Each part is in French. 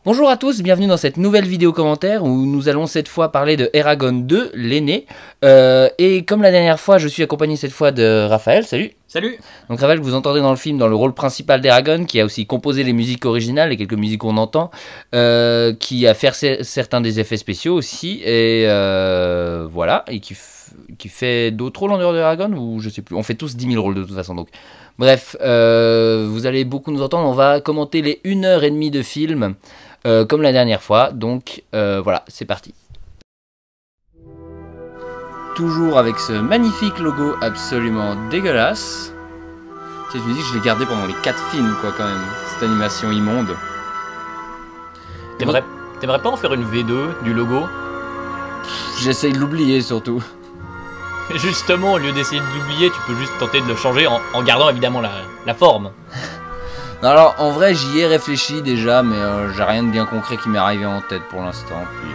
Bonjour à tous, bienvenue dans cette nouvelle vidéo commentaire où nous allons cette fois parler de Eragon 2, l'aîné. Et comme la dernière fois, je suis accompagné cette fois de Raphaël, salut. Salut. Donc Raphaël, vous entendez dans le film dans le rôle principal d'Eragon, qui a aussi composé les musiques originales et quelques musiques qu'on entend, qui a fait certains des effets spéciaux aussi, et voilà, et qui fait d'autres rôles en dehors d'Eragon, ou je sais plus, on fait tous 10 000 rôles de toute façon donc. Bref, vous allez beaucoup nous entendre, on va commenter les 1h30 de film. Comme la dernière fois, donc voilà, c'est parti. Toujours avec ce magnifique logo absolument dégueulasse. Cette musique, je l'ai gardée pendant les 4 films, quoi, quand même. Cette animation immonde. T'aimerais pas en faire une V2 du logo? J'essaye de l'oublier, surtout. Justement, au lieu d'essayer de l'oublier, tu peux juste tenter de le changer en gardant évidemment la forme. Alors, en vrai, j'y ai réfléchi déjà, mais j'ai rien de bien concret qui m'est arrivé en tête pour l'instant. Puis,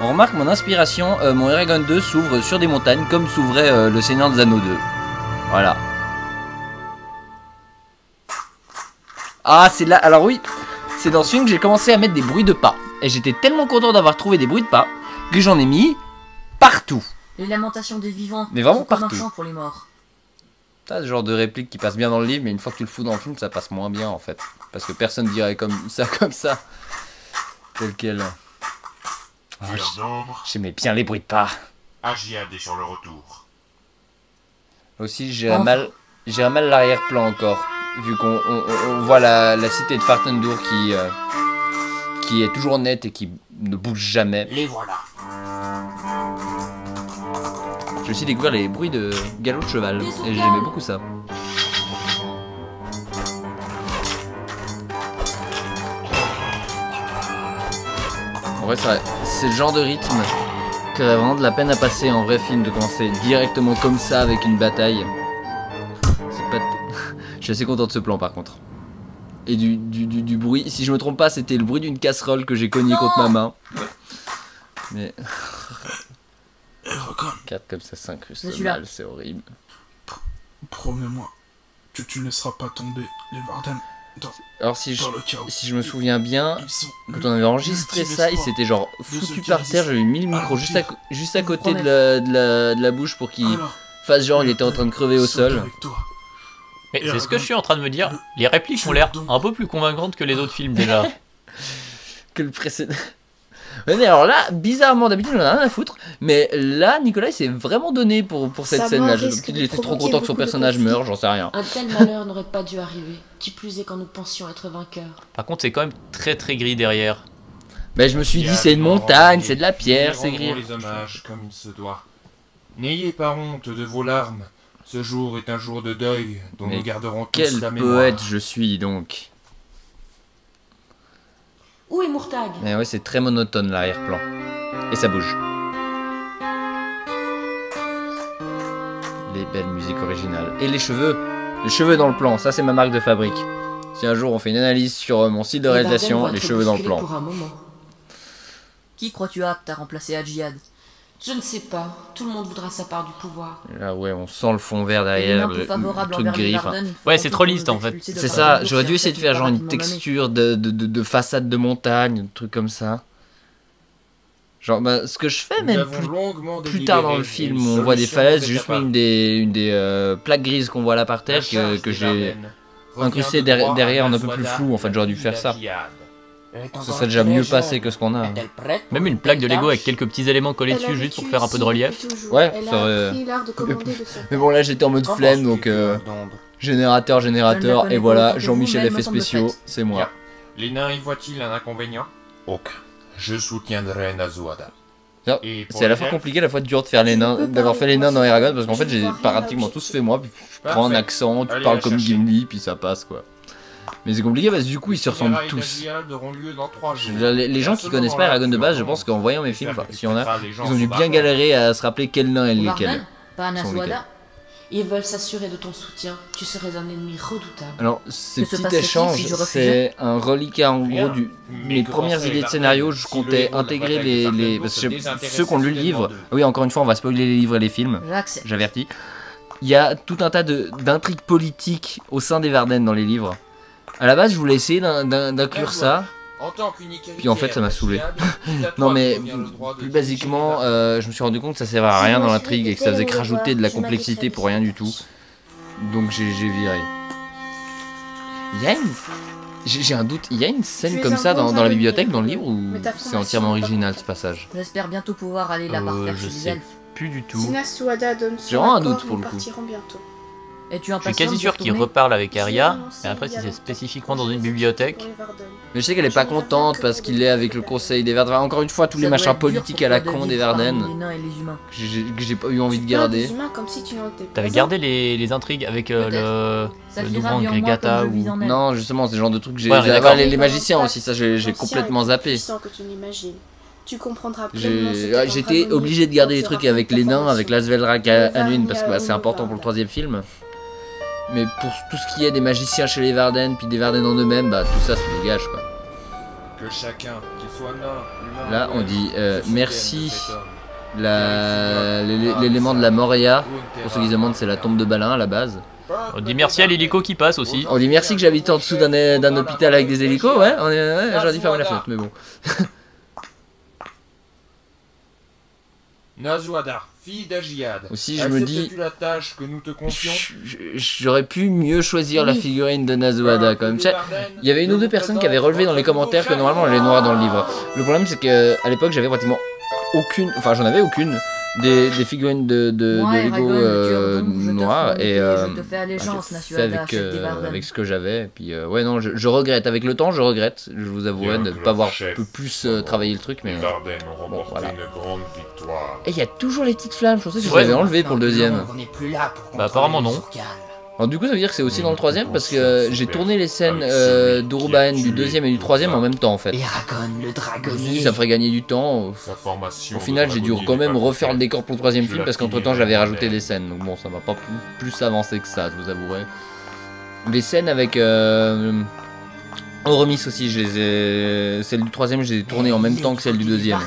on remarque mon inspiration, mon Eragon 2 s'ouvre sur des montagnes, comme s'ouvrait le Seigneur des Anneaux 2. Voilà. Ah, c'est là. Alors oui, c'est dans ce film que j'ai commencé à mettre des bruits de pas. Et j'étais tellement content d'avoir trouvé des bruits de pas que j'en ai mis partout. Les lamentations des vivants. Mais vraiment sont comme partout. un chant pour les morts. T'as ce genre de réplique qui passe bien dans le livre, mais une fois que tu le fous dans le film, ça passe moins bien en fait. Parce que personne dirait comme ça. Tel quel. Oh, j'aimais bien les bruits de pas. Agiad est sur le retour. Aussi, j'irais mal l'arrière-plan encore. Vu qu'on voit la cité de Fartendur qui est toujours nette et qui ne bouge jamais. Les voilà. J'ai aussi découvert les bruits de galop de cheval. Et j'aimais beaucoup ça. En vrai, c'est le genre de rythme qui a vraiment de la peine à passer en vrai film, de commencer directement comme ça avec une bataille. C'est pas... Je suis assez content de ce plan par contre. Et du bruit, si je me trompe pas, c'était le bruit d'une casserole que j'ai cogné contre ma main. Mais... 4 comme ça s'incruste mal, c'est horrible. Promets-moi que tu ne laisseras pas tomber les Varden dans... Alors si je me souviens bien, quand on avait enregistré ça, il s'était genre foutu par terre, j'avais mis le micro juste à côté de la bouche pour qu'il fasse genre il était en train de crever au sol. Mais c'est ce que je suis en train de me dire, les répliques ont l'air un peu plus convaincantes que les autres films déjà. Que le précédent. Ouais, mais alors là, bizarrement, d'habitude on en a rien à foutre, mais là, Nicolas s'est vraiment donné pour cette scène-là. Il était trop content que son personnage meure, j'en sais rien. Un tel malheur n'aurait pas dû arriver, qui plus est quand nous pensions être vainqueurs. Par contre, c'est quand même très gris derrière. Mais je me suis dit, c'est une montagne, c'est de la pierre, c'est gris. Les hommages comme il se doit. N'ayez pas honte de vos larmes. Ce jour est un jour de deuil dont nous garderons tous la mémoire. Quel poète je suis donc. Où est Murtag? Mais ouais, c'est très monotone l'arrière-plan. Et ça bouge. Les belles musiques originales. Et les cheveux. Les cheveux dans le plan, ça c'est ma marque de fabrique. Si un jour on fait une analyse sur mon site de réalisation, les cheveux dans le plan. Qui crois-tu apte à remplacer Agiad? Je ne sais pas. Tout le monde voudra sa part du pouvoir. Là ouais, on sent le fond vert derrière, le truc gris. Ouais, c'est trop lisse en fait. C'est ça, j'aurais dû essayer de faire genre une texture de façade de montagne, un truc comme ça. Genre, bah, ce que je fais même plus tard dans le film, on voit des falaises, j'ai juste mis une des plaques grises qu'on voit là par terre que j'ai incrusté derrière un peu plus flou. En fait, j'aurais dû faire ça. Ce serait déjà mieux passé que ce qu'on a. Même une plaque de Lego avec quelques petits éléments collés dessus juste pour faire un peu de relief. Ouais, ça aurait... Mais bon là j'étais en mode flemme donc générateur, et voilà, Jean-Michel effets spéciaux, c'est moi. Les nains y voient-ils un inconvénient? Aucun. Je soutiendrai Nazuada. C'est à la fois compliqué, à la fois dur de faire les nains, d'avoir fait les nains dans Eragon parce qu'en fait j'ai pratiquement tous fait moi, puis je prends un accent, tu parles comme Gimli, puis ça passe quoi. Mais c'est compliqué parce que du coup ils se ressemblent tous. Les gens qui connaissent pas Eragon de base, je pense qu'en voyant mes films, s'il y en a, ils ont dû bien galérer à se rappeler quel nain est lesquels. Pas Nazuada. Ils veulent s'assurer de ton soutien. Tu serais un ennemi redoutable. Alors, ces petits échanges, c'est un reliquat en gros de mes premières idées de scénario. Je comptais intégrer les parce que ceux qui ont lu le livre. Oui, encore une fois, on va spoiler les livres et les films. J'avertis. Il y a tout un tas d'intrigues politiques au sein des Varden dans les livres. À la base, je voulais essayer d'inclure ça. En tant qu'unique Puis en fait, ça m'a saoulé. héritière, Non mais revient le droit de plus diriger basiquement, les Varden. je me suis rendu compte que ça servait à rien dans l'intrigue et que ça faisait que rajouter de la complexité pour rien du tout. Donc j'ai viré. Il y a une... J'ai un doute, il y a une scène comme ça dans la bibliothèque, dans le livre, ou c'est entièrement original ce passage? J'espère bientôt pouvoir aller là-bas faire je chez les sais elfes. plus du tout. Sina Suada donne J'ai son vraiment un accord, doute pour nous le coup. partirons bientôt. Et tu Je suis quasi sûr qu'il reparle avec Arya, et après si c'est spécifiquement dans une bibliothèque. Mais je sais qu'elle est pas contente parce qu'il est avec le conseil des Verden. Enfin, encore une fois, tous les machins politiques à la con des Verden Les nains et les humains. que j'ai pas eu envie de garder. Comme si tu n'en étais pas T'avais un. gardé les intrigues avec le Ça le finira Douvran mieux en moi Grégata comme je ou... vis en elle. Non, justement, c'est le genre de truc que j'ai. Ouais, on est d'accord. Les magiciens aussi, ça j'ai complètement zappé. Que tu n'imagines. Tu comprendras pleinement ce que J'étais t'es en train de obligé de vivre garder quand les tu trucs auras avec fait les ta nains, avec formation. l'Asvelrak Anduin parce que c'est important pour le troisième film. Mais pour tout ce qui est des magiciens chez les Varden, puis des Varden en eux-mêmes, bah tout ça se dégage quoi. Que chacun, qu'il soit nain, humain, Là, ou on elfe, dit, se souvienne merci. de cet homme. L'élément de la Moria, pour ceux qui se demandent, c'est la tombe de Balin à la base. On dit merci à l'hélico qui passe aussi. On dit merci que j'habite en dessous d'un hôpital avec des hélicos, ouais, j'aurais dû fermer la fenêtre, mais bon. Nazuada, fille d'Agiad. Aussi, je me dis, Acceptes-tu la tâche que nous te confions? j'aurais pu mieux choisir la figurine de Nazuada quand même. Il y avait une ou deux personnes qui avaient relevé dans les commentaires que normalement elle est noire dans le livre. Le problème c'est que à l'époque j'avais pratiquement aucune, enfin j'en avais aucune des figurines de Moi, Lego Eragon, le tueur d'ombre, je noires t'offre mon et épée, je te fais allégeance, j'ai Nasuada, fait chef des Varden. avec ce que j'avais. Et puis ouais non, je regrette. Avec le temps, je regrette. Je vous avouerai de ne pas avoir un peu plus travaillé le truc, mais. Les Varden ont remporté voilà. une grande victoire. Et il y a toujours les petites flammes. Je pensais que je Ouais. l'avais enlevé pour le deuxième. On n'est plus là pour Bah, apparemment, non. Alors du coup ça veut dire que c'est aussi dans le troisième parce que j'ai tourné les scènes d'Urubaen du deuxième et du troisième en même temps en fait. Eragon, le Je me suis dit, dragonnier. ça ferait gagner du temps. Sa formation Au final, de j'ai dû dragonnier quand même n'est pas refaire le complète. décor pour le troisième Je film la parce qu'entre temps finirai j'avais en rajouté elle. des scènes. Donc bon, ça m'a pas plus avancé que ça, je vous avouerai. Les scènes avec Oromis aussi, celle du troisième, je les ai tournées en même temps que celle du deuxième.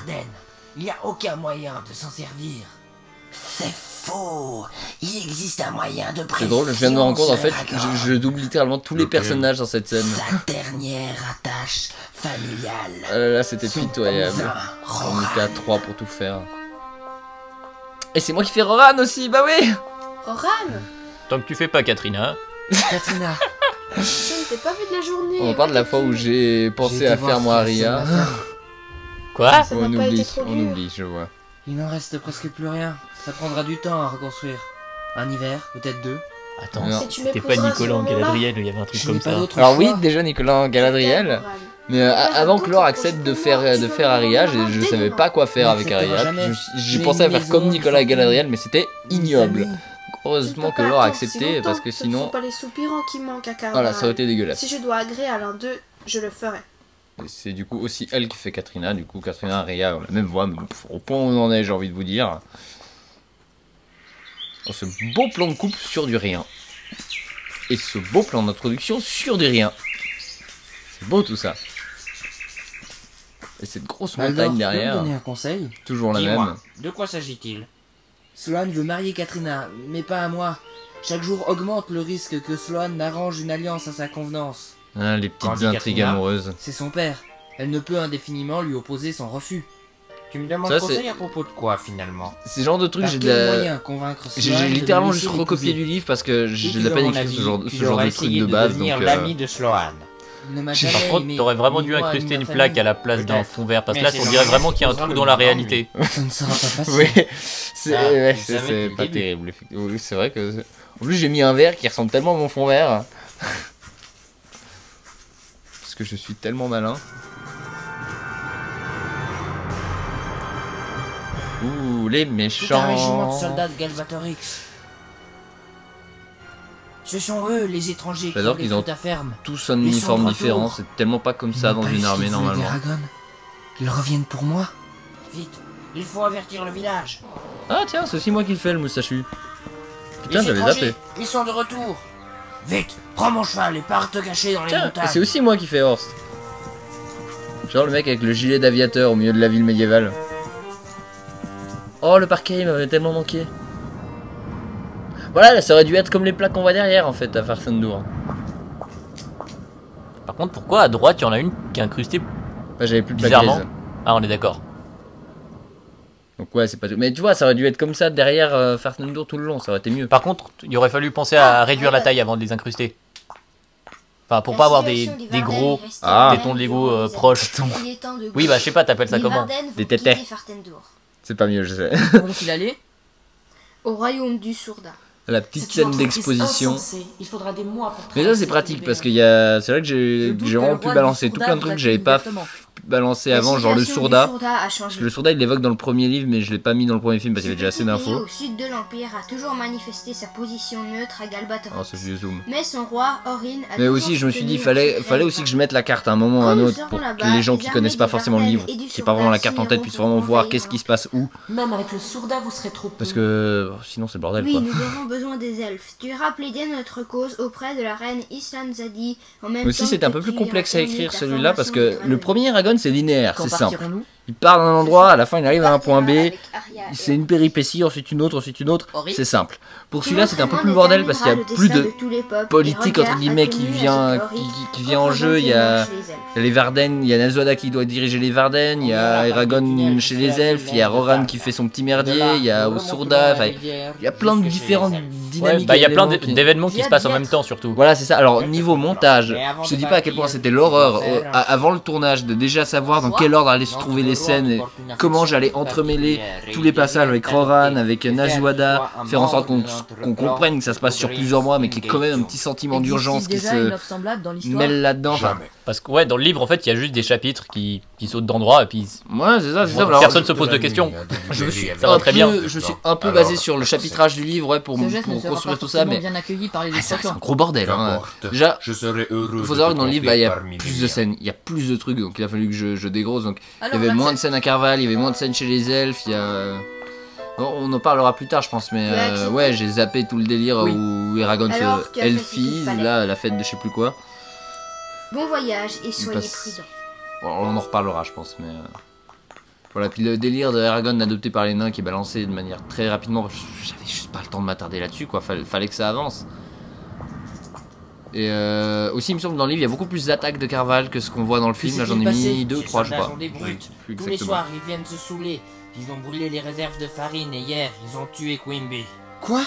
Il n'y a aucun moyen de s'en servir. C'est faux. Il existe un moyen de C'est drôle, je viens de me rendre compte en fait, Eragon. je double littéralement tous les Lequel? personnages dans cette scène. Sa dernière attache familiale. Là c'était Son pitoyable. cousin, On était à Roran. 3 pour tout faire. Et c'est moi qui fais Roran aussi, bah oui. Roran, Tant que tu fais pas Katrina. Katrina, je ne t'ai pas vu de la journée. On parle de la fois où j'ai pensé à faire moi Aria. Quoi? Ça On n'a pas été oublie, trop on dur. oublie, je vois. Il n'en reste presque plus rien. Ça prendra du temps à reconstruire. Un hiver, peut-être deux. Attends, Non. Et tu c'était pas m'épouseras à ce Nicolas en moment-là. Galadriel, il y avait un truc Je comme n'ai pas ça. d'autre Alors oui, choix. déjà Nicolas Galadriel, Roran. mais avant que Laure accepte de faire Aria, je savais pas quoi faire avec N'acceptera Aria. jamais. J'ai J'ai pensé à une faire maison, comme une Nicolas fortune, Galadriel, mais c'était ignoble. Des amis. Heureusement Tu que ne peux Laure a pas attendre si accepté, longtemps, parce que ce ne sinon, sont pas les soupirants qui manquent à Carval. voilà, ça aurait été dégueulasse. Si je dois agréer à l'un d'eux, je le ferai. Et c'est du coup aussi elle qui fait Katrina, du coup Katrina et Aria ont la même voix, mais au point où on en est, j'ai envie de vous dire. Oh, ce beau plan de coupe sur du rien. Et ce beau plan d'introduction sur du rien. C'est beau tout ça. Et cette grosse Baldor, montagne tu peux me derrière, donner un conseil? toujours la même. De quoi s'agit-il? Sloane veut marier Katrina, mais pas à moi. Chaque jour augmente le risque que Sloane n'arrange une alliance à sa convenance. Ah, les Quand petites dit intrigues Katrina, amoureuses. C'est son père. Elle ne peut indéfiniment lui opposer son refus. Tu me demandes Ça, conseil c'est- à propos de quoi finalement? C'est le genre de truc, Par j'ai quel de la... moyen convaincre J'ai Sloane de littéralement le juste laisser recopié l'épouser? du livre parce que j'ai Si de la tu peine veux écrire mon ce avis, genre, tu ce genre aurais de truc essayé de base. Donc, devenir l'ami de Sloane. Il ne m'a J'ai- jamais Par contre, aimé, t'aurais vraiment ni dû moi, ni incruster ma une famille. plaque à la place d'un Peut-être. fond vert, parce que Mais là, c'est on dirait normal, vraiment qu'il y a un il trou posera dans le la nom, lui. réalité. Ça ne sera pas facile. oui, c'est Ah, ouais, il savait c'est depuis le pas début. terrible. Oui, c'est vrai que... En plus, j'ai mis un verre qui ressemble tellement à mon fond vert. Parce que je suis tellement malin. Ouh, les Tout un méchants. régiment de soldats de Galvatorix. Ce sont eux, les étrangers, qui J'adore ont qu'ils ont détruit ta ferme. Tous un Ils sont uniforme de différent, retour. c'est tellement pas comme Ils ça n'ont dans pas eu une ce armée qu'ils voulaient normalement. d'Eragon. Ils reviennent pour moi. Vite, il faut avertir le village. Ah tiens, c'est aussi moi qui le fais le moustachu. Putain, Les j'avais étrangers, zappé. Ils sont de retour. Vite, prends mon cheval et pars te cacher dans les Tiens, montagnes. c'est aussi moi qui fais Horst. Genre le mec avec le gilet d'aviateur au milieu de la ville médiévale. Oh, le parquet, il m'avait tellement manqué. Voilà, ça aurait dû être comme les plaques qu'on voit derrière en fait à Farsendur. Par contre, pourquoi à droite, il y en a une qui est incrustée Bah, j'avais plus de plaque Bizarrement. grise. Ah, on est d'accord. Donc ouais, c'est pas tout. Mais tu vois, ça aurait dû être comme ça derrière Fernando tout le long, ça aurait été mieux. Par contre, il aurait fallu penser à réduire la taille avant de les incruster. Enfin, pour pas avoir des gros tétons de Lego proches. Oui, bah je sais pas, t'appelles ça comment? Des tétés. C'est pas mieux, je sais. Donc il allait. Au royaume du Sourda. La petite C'est une scène entreprise d'exposition. insensée. Il faudra des mois pour Mais ça c'est pratique parce qu'il y a. C'est vrai que j'ai vraiment pu balancer tout plein de trucs que j'avais pas balancé avant, genre le Sourda. Parce que le Sourda il l'évoque dans le premier livre, mais je l'ai pas mis dans le premier film parce qu'il y avait déjà assez d'infos. Au sud de l'Empire a toujours manifesté sa position neutre à Galbatorix. Oh, ce vieux zoom. Mais son roi, Orin, a Mais aussi, je me suis dit, fallait aussi que je mette la carte à un moment ou à un autre pour que les gens qui connaissent pas forcément le livre, qui n'ont pas vraiment la carte en tête, puissent vraiment voir qu'est-ce qui se passe où. Même avec le Sourda, vous serez trop peu. Parce que sinon c'est le bordel Oui, quoi. nous avons besoin des elfes. Tu iras plaider notre cause auprès de la reine Islanzadi. Aussi, c'est un peu plus complexe à écrire celui-là parce que le premier Eragon c'est linéaire, Quand c'est simple. partirons-nous? Il part d'un endroit, à la fin il arrive à un point B, c'est une péripétie, ensuite une autre, c'est simple. Pour celui-là c'est un peu plus bordel parce qu'il y a plus de politique entre guillemets qui vient en jeu. Il y a les Varden, il y a Nazuada qui doit diriger les Varden, il y a Eragon chez les elfes, il y a Roran qui fait son petit merdier, il y a Osurda, enfin, il y a plein de différentes dynamiques. Ouais, bah il y a plein d'éléments qui- d'événements qui se passent en même temps surtout. Voilà, c'est ça. Alors, niveau montage, je te dis pas à quel point c'était l'horreur avant le tournage de déjà savoir dans quel ordre allaient se trouver les scènes et comment j'allais entremêler tous les passages avec Roran, avec Nazuada, faire en sorte qu'on comprenne que ça se passe sur plusieurs mois, mais qu'il y ait quand même un petit sentiment d'urgence qui déjà une se œuvre semblable dans l'histoire. mêle là-dedans. Enfin, Parce que ouais, dans le livre en fait, il y a juste des chapitres qui sautent d'endroit et puis ouais, c'est ça, c'est ça. Ouais, Alors, personne se pose de questions. je me suis Ça va très bien. Je suis un peu basé sur le chapitrage du livre, ouais, pour Ce geste ne sera construire pas tout ça, forcément mais bien accueilli par les c'est un exploitants. gros bordel. Hein. Qu'importe. Déjà, Je serais heureux. il faut de savoir te que dans le livre, bah, compter il y a parmi plus les de miens. scènes, il y a plus de trucs, donc il a fallu que je dégrosse. Donc il y Alors, avait moins Max, de scènes à Carval, il y avait moins de scènes chez les elfes, il y a... Bon, on en parlera plus tard je pense, mais ouais, j'ai zappé tout le délire Oui. où Eragon Alors, se tu as fait ce elfise, qu'il fallait. là, la fête de je sais plus quoi. Bon voyage et soyez passe- prudents. Bon, on en reparlera je pense, mais... Voilà, puis le délire de Eragon adopté par les nains qui est balancé de manière très rapidement, j'avais juste pas le temps de m'attarder là-dessus, quoi, fallait que ça avance. Et aussi, il me semble que dans le livre, il y a beaucoup plus d'attaques de Carval que ce qu'on voit dans le film. Là, j'en ai mis 2 ou 3, je soldats crois. sont des brutes. Plus Tous les exactement. soirs, ils viennent se saouler. Ils ont brûlé les réserves de farine et hier, ils ont tué Quimby. Quoi?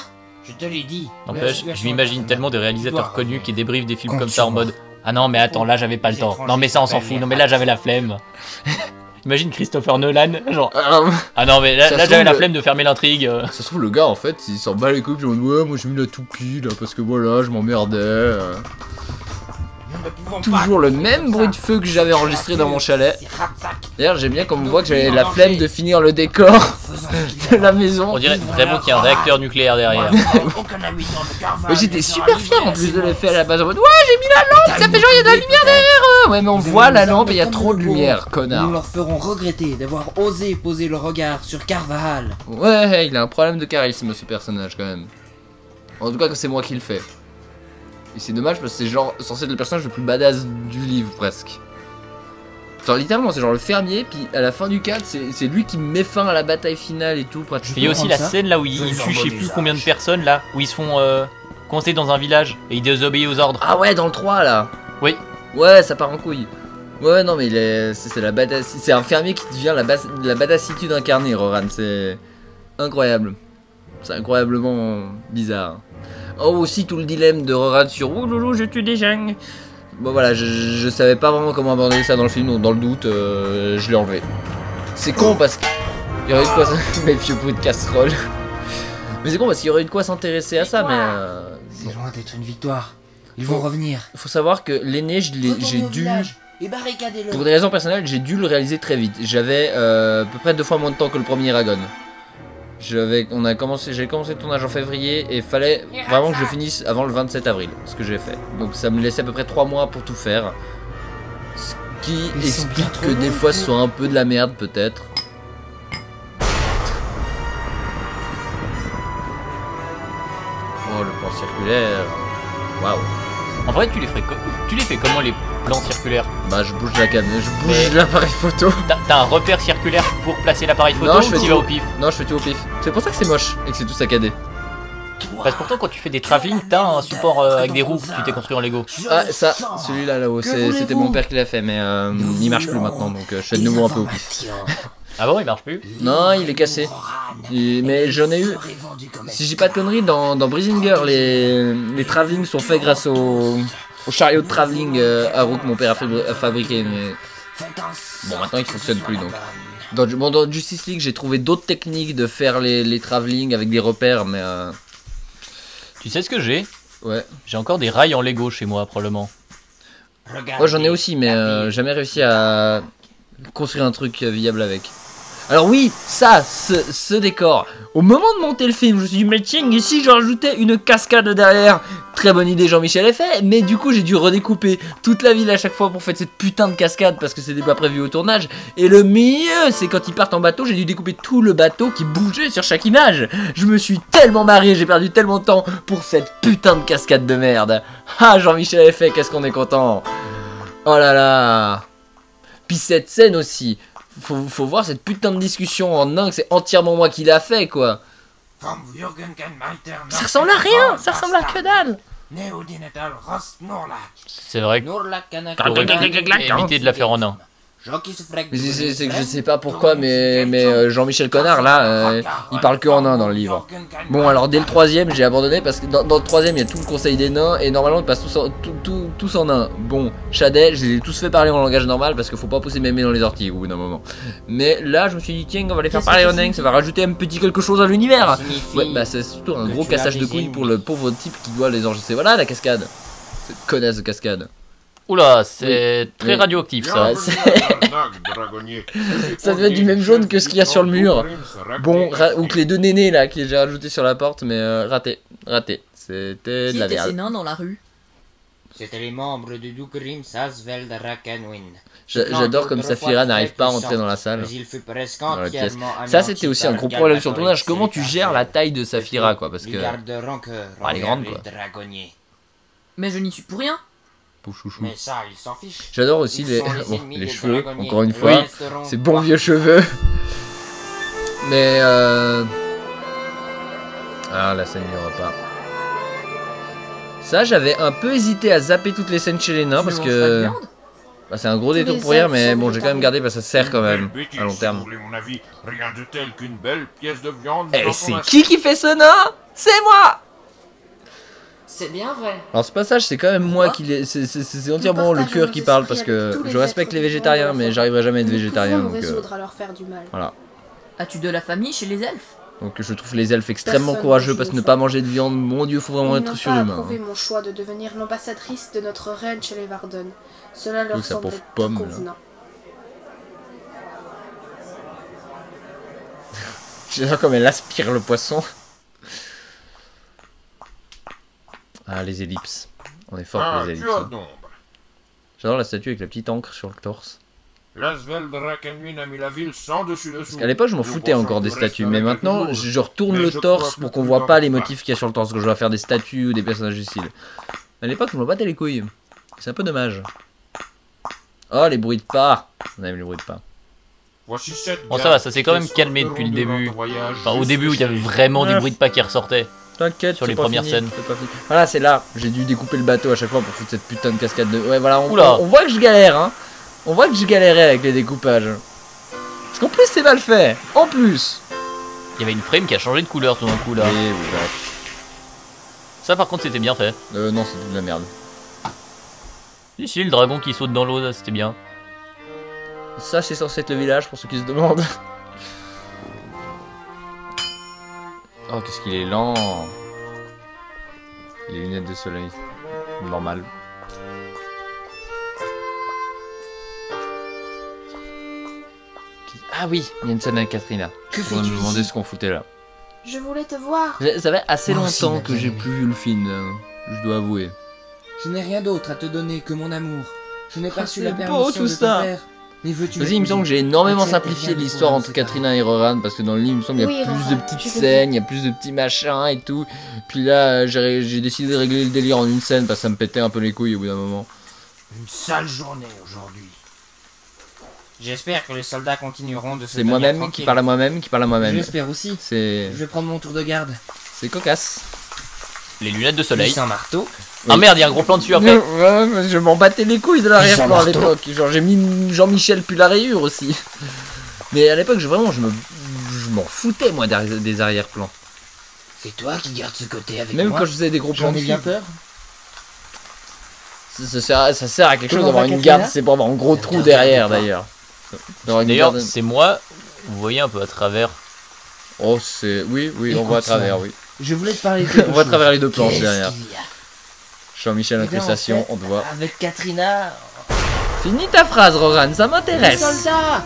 Je te l'ai dit. n'empêche, La je m'imagine situation tellement des est réalisateurs doit connus qui débriefent des films Quand comme tu ça en vois. mode ah non mais attends là j'avais pas le temps. Non mais ça on s'en fout. Non mais là j'avais la flemme. Imagine Christopher Nolan genre ah non mais là Ça se j'avais la trouve, flemme de fermer l'intrigue. Ça se trouve, le gars, en fait, il s'en bat les couilles, puis il dit ouais, moi j'ai mis la toupie là, parce que voilà, je m'emmerdais. Nous ne pouvons Toujours pas le même bruit de feu que j'avais enregistré dans mon chalet. C'est ratsac. D'ailleurs, j'aime bien qu'on me voit que j'avais la flemme de finir le décor de la maison. On dirait vraiment qu'il y a un réacteur nucléaire derrière. Aucun habitant de Carval Mais j'étais ne sera super fier en libéré plus de ces l'effet à la grossesses. base en mode ouais, j'ai mis la lampe, ça fait genre il y a de la lumière derrière eux. Ouais, mais on voit la lampe et il y a trop de lumière, Nous connard. leur ferons regretter d'avoir osé poser le regard sur Carvahal. Ouais, il a un problème de charisme ce personnage quand même. En tout cas, que c'est moi qui le fais. Et c'est dommage parce que c'est genre censé être le personnage le plus badass du livre presque. Genre littéralement, c'est genre le fermier, puis à la fin du 4, c'est lui qui met fin à la bataille finale et tout. pratiquement. Et il y a aussi la ça scène là où ils tuent je sais plus combien de personnes là, où ils se font coincer dans un village et ils désobéissent aux ordres. Ah ouais, dans le 3 là. Oui. Ouais, ça part en couille. Ouais, non, mais c'est la badass. C'est un fermier qui devient la badassitude incarnée, Roran. C'est incroyable. C'est incroyablement bizarre. Oh, aussi tout le dilemme de Roran sur ouh loulou, je tue des gens. Bon, voilà, je savais pas vraiment comment aborder ça dans le film, donc dans le doute, je l'ai enlevé. C'est con parce qu'il y aurait eu de quoi. Mes vieux bruits de casserole. Mais c'est con parce qu'il y aurait eu de quoi s'intéresser à ça, mais. C'est loin d'être une victoire. Ils vont revenir. Faut savoir que l'aîné, j'ai dû. Et barricadez-le. Pour des raisons personnelles, j'ai dû le réaliser très vite. J'avais à peu près 2 fois moins de temps que le premier Eragon. J'ai commencé le tournage en février et fallait vraiment que je finisse avant le 27 avril, ce que j'ai fait. Donc ça me laissait à peu près 3 mois pour tout faire. Ce qui Ils sont bien explique trop que des longs, fois ce soit un peu de la merde peut-être. Oh, le plan circulaire. Waouh. En vrai tu les fais comment les plans circulaires? Bah je bouge la caméra, je bouge l'appareil photo. T'as un repère circulaire pour placer l'appareil photo Non, ou je fais tu tout. vas au pif? Non, je fais tout au pif. C'est pour ça que c'est moche et que c'est tout saccadé. Parce que pourtant, quand tu fais des travelling, t'as un support avec des roues que tu t'es construit en Lego. Ah, ça, celui-là là-haut, c'était mon père qui l'a fait, mais il marche plus maintenant, donc je fais de nouveau un peu au pif. Ah bon, il marche plus? Non, il est cassé. Mais j'en ai eu. Si j'ai pas de conneries, dans Brisinger, les travelling sont faits grâce au chariot de travelling à roues que mon père a fabriqué. Mais bon, maintenant il fonctionne plus donc. Dans Justice League, j'ai trouvé d'autres techniques de faire les travelling avec des repères, mais. Tu sais ce que j'ai? Ouais. J'ai encore des rails en Lego chez moi, probablement. Moi j'en ai aussi, mais jamais réussi à construire un truc viable avec. Alors oui, ça, ce décor. Au moment de monter le film, je me suis dit, mais tiens, ici je rajoutais une cascade derrière. Très bonne idée, Jean-Michel a fait. Mais du coup, j'ai dû redécouper toute la ville à chaque fois pour faire cette putain de cascade parce que c'était pas prévu au tournage. Et le mieux, c'est quand ils partent en bateau, j'ai dû découper tout le bateau qui bougeait sur chaque image. Je me suis tellement marré, j'ai perdu tellement de temps pour cette putain de cascade de merde. Ah, Jean-Michel a fait, qu'est-ce qu'on est content. Oh là là. Puis cette scène aussi. Faut voir cette putain de discussion en un, que c'est entièrement moi qui l'a fait quoi. Ça ressemble à rien, ça ressemble à que dalle. C'est vrai que t'aurais pu éviter de la faire en un. C'est que je sais pas pourquoi, mais Jean-Michel Connard là, il parle que en un dans le livre. Bon, alors dès le troisième, j'ai abandonné parce que dans le troisième, il y a tout le conseil des nains et normalement, ils passent tous en un. Bon, Shadel, je les ai tous fait parler en langage normal parce qu'il faut pas pousser mémé dans les orties au bout d'un moment. Mais là, je me suis dit, tiens, on va les faire parler en nain, ça va rajouter un petit quelque chose à l'univers. Ouais, bah c'est surtout un gros cassage de couilles pour le pauvre type qui doit les enregistrer. Voilà la cascade. Cette connasse de cascade. Oula, c'est très radioactif ça. Ça devait être du même jaune que ce qu'il y a sur le mur. Bon, ou que les deux nénés là que j'ai rajouté sur la porte, mais raté. C'était de la merde. Ces nains dans la rue? C'était les membres de Dugrim Sasveld Rakenwin. J'adore comme Saphira n'arrive pas à entrer dans la salle. Dans la pièce. Ça c'était aussi un gros problème sur le tournage. Comment tu gères la taille de Saphira quoi? Parce que elle est grande quoi. Mais je n'y suis pour rien. Mais ça, il s'en fiche. J'adore aussi les cheveux, encore une fois. Ces bons vieux cheveux. Mais ah, la scène du repas. Ça, j'avais un peu hésité à zapper toutes les scènes chez les nains parce que. Bah, c'est un gros détour pour rire, mais bon, j'ai quand même gardé parce que ça sert quand même à long terme. Et c'est qui fait ce nain? C'est moi! C'est bien vrai. Alors ce passage c'est quand même moi qui l'ai... C'est entièrement le cœur qui parle parce que je respecte les végétariens mais j'arriverai jamais à être végétarien donc voilà. As-tu de la famille chez les elfes? Donc je trouve les elfes extrêmement courageux parce que ne pas manger de viande, mon dieu, faut vraiment être surhumain. Ils n'ont pas approuvé mon choix de devenir l'ambassadrice de notre reine chez les Varden. Cela leur semble convenant. J'adore comme elle aspire le poisson. Ah, les ellipses. On est fort pour les ellipses. J'adore la statue avec la petite encre sur le torse. Parce qu'à l'époque, je m'en foutais encore des statues, mais maintenant, je retourne le torse pour qu'on voit pas les motifs qu'il y a sur le torse, que je dois faire des statues ou des personnages du style. À l'époque, je m'en battais les couilles. C'est un peu dommage. Oh, les bruits de pas. On aime les bruits de pas. Bon, ça va, ça s'est quand même calmé depuis le début. Enfin, au début où il y avait vraiment du bruit de pas qui ressortait. T'inquiète, sur les premières scènes. Voilà, c'est là. J'ai dû découper le bateau à chaque fois pour foutre cette putain de cascade de. Ouais, voilà, on voit que je galère, hein. On voit que je galérais avec les découpages. Parce qu'en plus, c'est mal fait. En plus. Il y avait une frame qui a changé de couleur tout d'un coup là. Oui, ça, par contre, c'était bien fait. Non, c'était de la merde. Ici, le dragon qui saute dans l'eau, c'était bien. Ça, c'est censé être le village pour ceux qui se demandent. Oh, qu'est-ce qu'il est lent. Les lunettes de soleil. Normal. Ah oui, il y a une scène avec Katrina. On me demander ce qu'on foutait là. Je voulais te voir. Ça fait assez longtemps que j'ai plus vu le film, je dois avouer. Je n'ai rien d'autre à te donner que mon amour. Je n'ai pas su la permission beau, tout de ça. ton père. Vas-y, il me semble que j'ai énormément simplifié l'histoire entre Katrina et Roran parce que dans le livre, il me semble qu'il y a plus de petites scènes, il y a plus de petits machins et tout. Puis là, j'ai décidé de régler le délire en une scène parce que ça me pétait un peu les couilles au bout d'un moment. Une sale journée aujourd'hui. J'espère que les soldats continueront de se C'est moi-même qui parle à moi-même, qui parle à moi-même. Je l'espère aussi. C'est... Je vais prendre mon tour de garde. C'est cocasse. les lunettes de soleil. Sans marteau. Ah merde, il y a un gros plan dessus après. Ouais, je m'en battais les couilles de l'arrière-plan à l'époque. Genre j'ai mis Jean-Michel puis la rayure aussi. Mais à l'époque, je m'en foutais moi des arrière-plans. C'est toi qui gardes ce côté avec Même moi. quand je faisais des gros plans. J'en ai bien peur. Ça sert à quelque chose d'avoir une garde, c'est pour avoir un gros trou derrière d'ailleurs. D'ailleurs, c'est moi, vous voyez un peu à travers. Oh, c'est. Oui, on voit à travers, oui. Je voulais te parler de on voit à travers les deux planches derrière. Jean-Michel Incrustation, on te voit. Avec Katrina. Finis ta phrase, Roran, ça m'intéresse. Les soldats.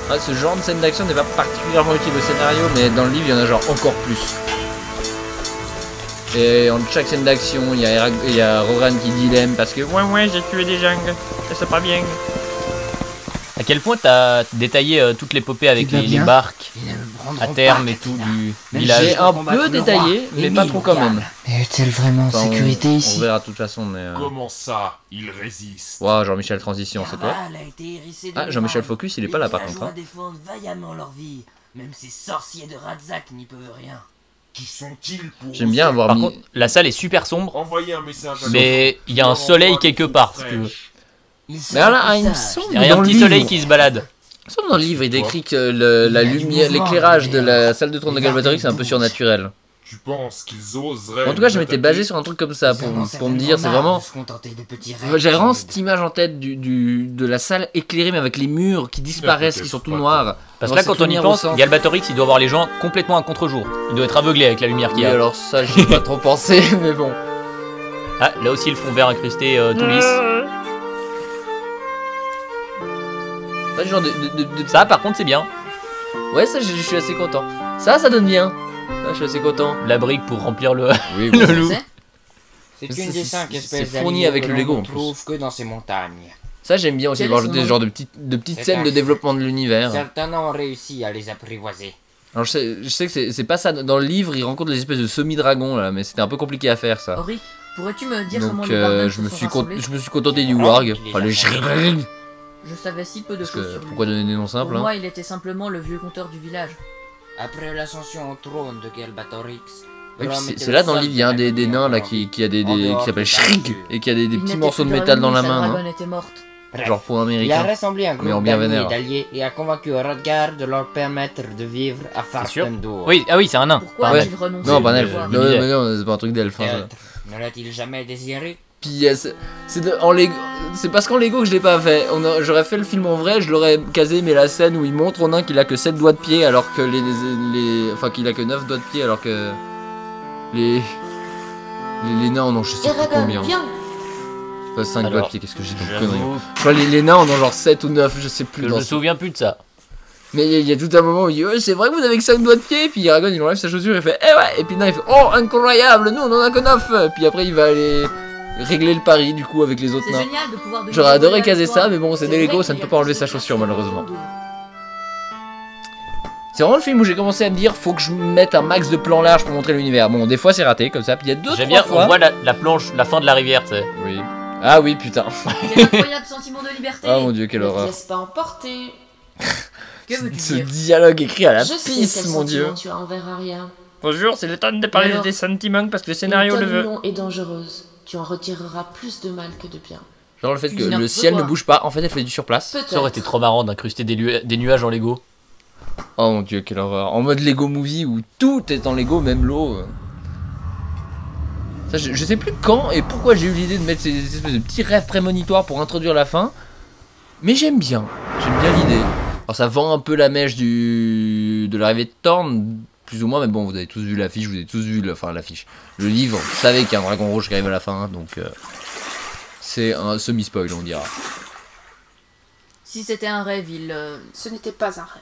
Ah, ce genre de scène d'action n'est pas particulièrement utile au scénario, mais dans le livre, il y en a genre encore plus. Et entre chaque scène d'action, il y a Roran qui dilemme parce que ouais, j'ai tué des jungles, c'est pas bien. À quel point t'as détaillé toute l'épopée avec les barques à terme et tout du village? J'ai un peu détaillé, mais pas trop quand même. Mais est-elle vraiment en sécurité ici? On verra de toute façon, mais... Comment ça, il résiste? Wow, Jean-Michel Transition, c'est quoi? Ah, Jean-Michel Focus, il est pas là par contre. Hein. Défendent vaillamment leur vie. Même ces sorciers de Radzak n'y peuvent rien. Qui sont-ils pour... J'aime bien avoir Par mis... contre, la salle est super sombre. Envoyer un message à mais il y a un soleil quelque part, si tu veux. Mais là, il me semble Il y a un petit soleil qui se balade. Il me semble dans le livre, il décrit que la lumière, l'éclairage de la salle de trône de Galbatorix c'est un peu surnaturel. Tu penses qu'ils oseraient... En tout cas, je m'étais basé sur un truc comme ça pour me dire, c'est vraiment... J'avais vraiment cette image en tête de la salle éclairée, mais avec les murs qui disparaissent, qui sont tout noirs. Parce que là, quand on y pense, Galbatorix, il doit voir les gens complètement à contre-jour. Il doit être aveuglé avec la lumière qu'il y a. Alors ça, j'y ai pas trop pensé, mais bon. Ah, là aussi, le fond vert incrusté tout lisse. Genre Ça, par contre, c'est bien. Ouais, ça, je suis assez content. Ça donne bien. Ça, je suis assez content. La brique pour remplir le, oui, le loup. C'est une des 5 espèces c'est fourni avec le Lego. On trouve que dans ces montagnes. Ça, j'aime bien aussi, voir des genres de petites scènes de développement de l'univers. Certains ont réussi à les apprivoiser. Alors, je sais que c'est pas ça. Dans le livre, ils rencontrent des espèces de semi-dragons, là, mais c'était un peu compliqué à faire, ça. Auric, pourrais-tu me dire donc, comment les Warden je me suis contenté du warg. Enfin, le Je savais si peu de choses sur lui. Pourquoi donner des noms simples? Pour moi, il était simplement le vieux compteur du village. Après l'ascension au trône de Galbatorix... C'est là dans le livre, il y a un des nains là qui s'appelle Shrig et qui a des petits morceaux de métal dans la main, non? Était morte. Genre pour américain. Il a rassemblé un mais en groupe bien d'amis vénère. et d'alliés et a convaincu Radgar de leur permettre de vivre à Farstendour. Oui, ah oui, c'est un nain. Pourquoi ouais. a-t-il renoncé? Non, pas un elfe. Non, c'est pas un truc d'elfe. Hein, ne l'a-t-il jamais désiré? Puis c'est parce qu'en Lego que je l'ai pas fait. J'aurais fait le film en vrai, je l'aurais casé, mais la scène où il montre au nain qu'il a que 7 doigts de pied alors que enfin qu'il a que 9 doigts de pied alors que les nains en ont je sais plus combien. Pas 5 doigts de pied, qu'est-ce que j'ai comme connerie. Je crois les nains en ont genre 7 ou 9, je sais plus. Je me souviens plus de ça. Mais il y a tout un moment où il dit c'est vrai que vous avez que 5 doigts de pied, puis Aragorn il enlève sa chaussure et fait eh ouais, et puis là il fait oh incroyable, nous on en a que 9, puis après il va aller régler le pari du coup avec les autres nains. J'aurais adoré caser ça, mais bon c'est des Lego, ça ne peut pas enlever sa chaussure malheureusement. C'est vraiment le film où j'ai commencé à me dire faut que je mette un max de plans larges pour montrer l'univers. Bon des fois c'est raté comme ça, puis il y a 2-3 fois. On voit la planche, la fin de la rivière, tu sais. Oui. Ah oui putain. Quel incroyable sentiment de liberté. Oh mon dieu quelle horreur. Ne te laisse pas emporter. Que veux-tu Ce dire? dialogue écrit à la Je pisse sais quel mon dieu. sentiment tu as envers Arya. Bonjour, c'est le temps de parler des sentiments parce que le scénario le veut. Longue et dangereuse. Tu en retireras plus de mal que de bien. Genre le fait que le ciel ne bouge pas, en fait elle fait du surplace. Ça aurait été trop marrant d'incruster des nuages en Lego. Oh mon dieu, quelle horreur. En mode Lego Movie où tout est en Lego, même l'eau. Ça, je sais plus quand et pourquoi j'ai eu l'idée de mettre ces espèces de petits rêves prémonitoires pour introduire la fin. Mais j'aime bien l'idée. Alors ça vend un peu la mèche de l'arrivée de Thorn, plus ou moins, mais bon, vous avez tous vu l'affiche, vous avez tous vu l'affiche. Le livre, vous savez qu'il y a un dragon rouge qui arrive à la fin, donc c'est un semi-spoil, on dira. Si c'était un rêve, Ce n'était pas un rêve.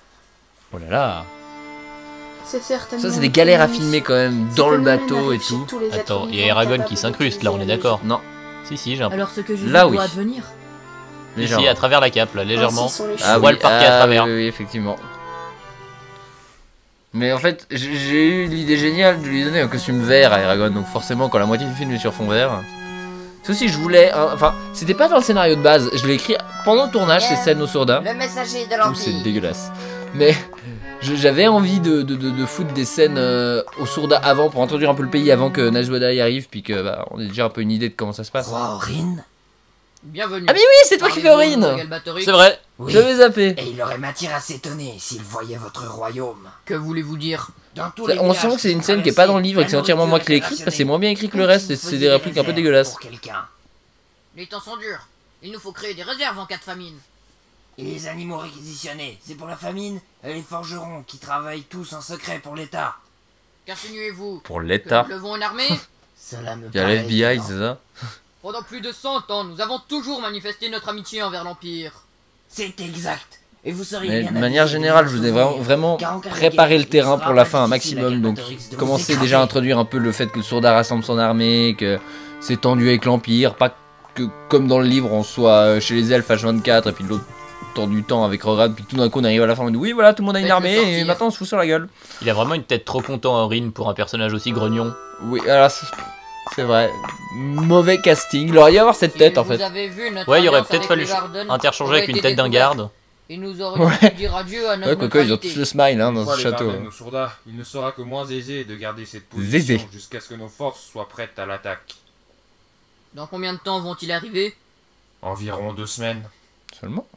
Oh là là. C'est certainement... Ça, c'est des galères à filmer quand même, dans le bateau et tout. Attends, il y a Aragorn qui s'incruste, là, on est d'accord? Non. Si, j'ai un peu. Alors ce que je là, dis oui. doit advenir. Ici, à travers la cape, là, légèrement. Ah, on voit le parquet à travers. Oui, effectivement. Mais en fait, j'ai eu l'idée géniale de lui donner un costume vert à Aragorn, donc forcément, quand la moitié du film est sur fond vert, Ceci, je voulais... Enfin, c'était pas dans le scénario de base. Je l'ai écrit pendant le tournage, ces scènes au Sourda. Le messager de C'est l'Empire. dégueulasse. Mais j'avais envie de foutre des scènes au Sourda avant, pour introduire un peu le pays avant que Najwada y arrive, puis que bah, on ait déjà un peu une idée de comment ça se passe. Roi Orin? Bienvenue. Ah mais oui, c'est toi qui fais Orin. C'est vrai. Oui. Je vais zapper. Et il aurait matière à s'étonner s'il voyait votre royaume. Que voulez-vous dire? Dans tous les On villages sent que c'est une que scène vous qui est pas dans le traversez, livre et que c'est la entièrement moi qui l'ai nourriture écrite, est parce que c'est moins bien écrit que le rationnée. reste, et c'est des répliques un peu dégueulasses. Pour quelqu'un. Les temps sont durs. Il nous faut créer des réserves en cas de famine. Et les animaux réquisitionnés, c'est pour la famine? Et les forgerons qui travaillent tous en secret pour l'État? Qu'insinuez-vous? Pour Que l'État. nous levons une armée? Cela me Il y a paraît l'FBI, évident. c'est ça? Pendant plus de 100 ans, nous avons toujours manifesté notre amitié envers l'Empire. C'est exact. Et vous seriez Mais bien de manière avisé générale, de je vous voulais souvenir, vraiment car en cas de préparer le guerre, terrain il pour la sera fin un pas difficile à maximum, donc Galbatorix de vous commencer écraser. déjà à introduire un peu le fait que le Sourda rassemble son armée, que c'est tendu avec l'Empire, pas que comme dans le livre on soit chez les elfes H24 et puis de l'autre temps du temps avec Rorad, puis tout d'un coup on arrive à la fin on dit oui voilà tout le monde a une Faites-le armée et sortir. maintenant on se fout sur la gueule. Il a vraiment une tête trop content, Orin, pour un personnage aussi grognon. Oui alors c'est vrai, mauvais casting, il aurait dû avoir cette tête en fait. Ouais, il aurait peut-être fallu interchanger avec une tête d'un garde. Et nous aurions pu dire adieu à notre Ouais, quoique ils ont neutralité. tous le smile hein, dans Une fois ce les château. Varden au Sourda, il ne sera que moins aisé de garder cette Zézé. position jusqu'à ce que nos forces soient prêtes à l'attaque. Dans combien de temps vont-ils arriver? Environ 2 semaines. Seulement.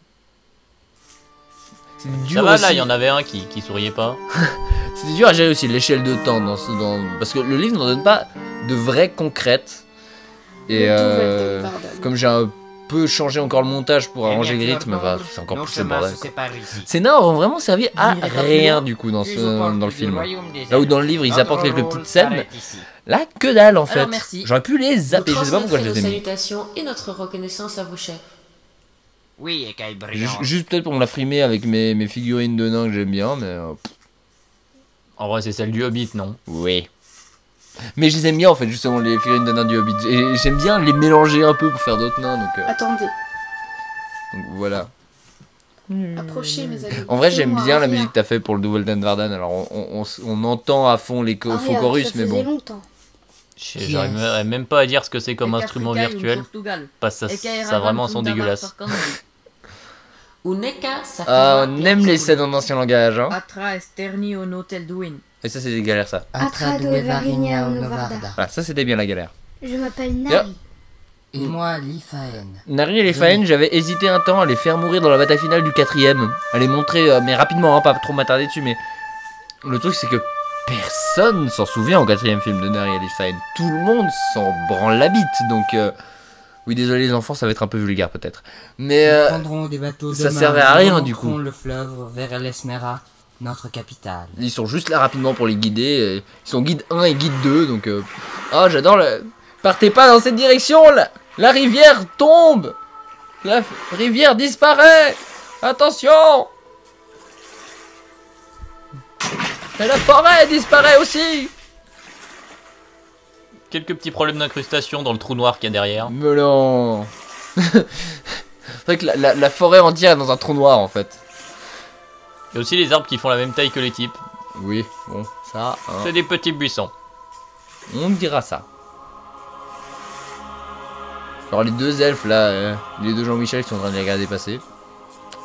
C'est Ça dur va, aussi. là, il y en avait un qui souriait pas. C'est dur à gérer aussi l'échelle de temps parce que le livre n'en donne pas de vraies concrètes. Et comme j'ai un peu changé encore le montage pour arranger le rythme, bah, c'est encore plus le bordel. Ces nains auront vraiment servi à rien du coup dans le film. Là où dans le livre ils apportent quelques petites scènes, là que dalle en fait. Alors, merci. J'aurais pu les zapper, je sais pas pourquoi je les ai mis. salutations et notre reconnaissance à vos chefs. Oui, écaille brillante. Juste peut-être pour me la frimer avec mes figurines de nains que j'aime bien, mais En vrai, c'est celle du Hobbit, non? oui. Mais je les aime bien en fait justement les figurines de nains du Hobbit. Et j'aime bien les mélanger un peu pour faire d'autres nains donc Attendez, voilà. approchez mes amis. En vrai j'aime Fais-moi bien la un musique que t'as fait pour le Double Dan Vardan. Alors on entend à fond les faux chorus mais bon. longtemps. J'arriverais même pas à dire ce que c'est comme Et instrument qu'Africa, virtuel. une Portugal. Parce que Et ça, qu'Aira ça a vraiment un Van son Tundabar dégueulasse. Farkandu. Uneka, ça Ah, on aime les scènes en ancien langage hein. Atra Esterni au Notel Douin. Et ça c'est des galères ça. Atrado Varinia Novarda. Voilà, ça c'était bien la galère. Je m'appelle Nari. Et moi, Lifaen. Nari et les Faen, j'avais hésité un temps à les faire mourir dans la bataille finale du 4ème. À les montrer, mais rapidement, hein, pas trop m'attarder dessus, mais. Le truc c'est que personne s'en souvient au 4ème film de Nari et les Faen. Tout le monde s'en branle la bite, donc. Oui, désolé les enfants, ça va être un peu vulgaire peut-être. Mais. Nous prendrons des bateaux ça demain, servait à nous rien, du remonterons coup. le fleuve vers l'Esmera, notre capitale. Ils sont juste là rapidement pour les guider. Ils sont guide 1 et guide 2, donc. Oh, j'adore le. Partez pas dans cette direction, la rivière tombe. La rivière disparaît. Attention. Et la forêt disparaît aussi. Quelques petits problèmes d'incrustation dans le trou noir qu'il y a derrière. Mais non. C'est vrai que la forêt entière est dans un trou noir en fait. Il y a aussi les arbres qui font la même taille que les types. Oui, bon, ça. Hein. C'est des petits buissons. On me dira ça. Alors les deux elfes là, les deux Jean-Michel qui sont en train de les regarder passer.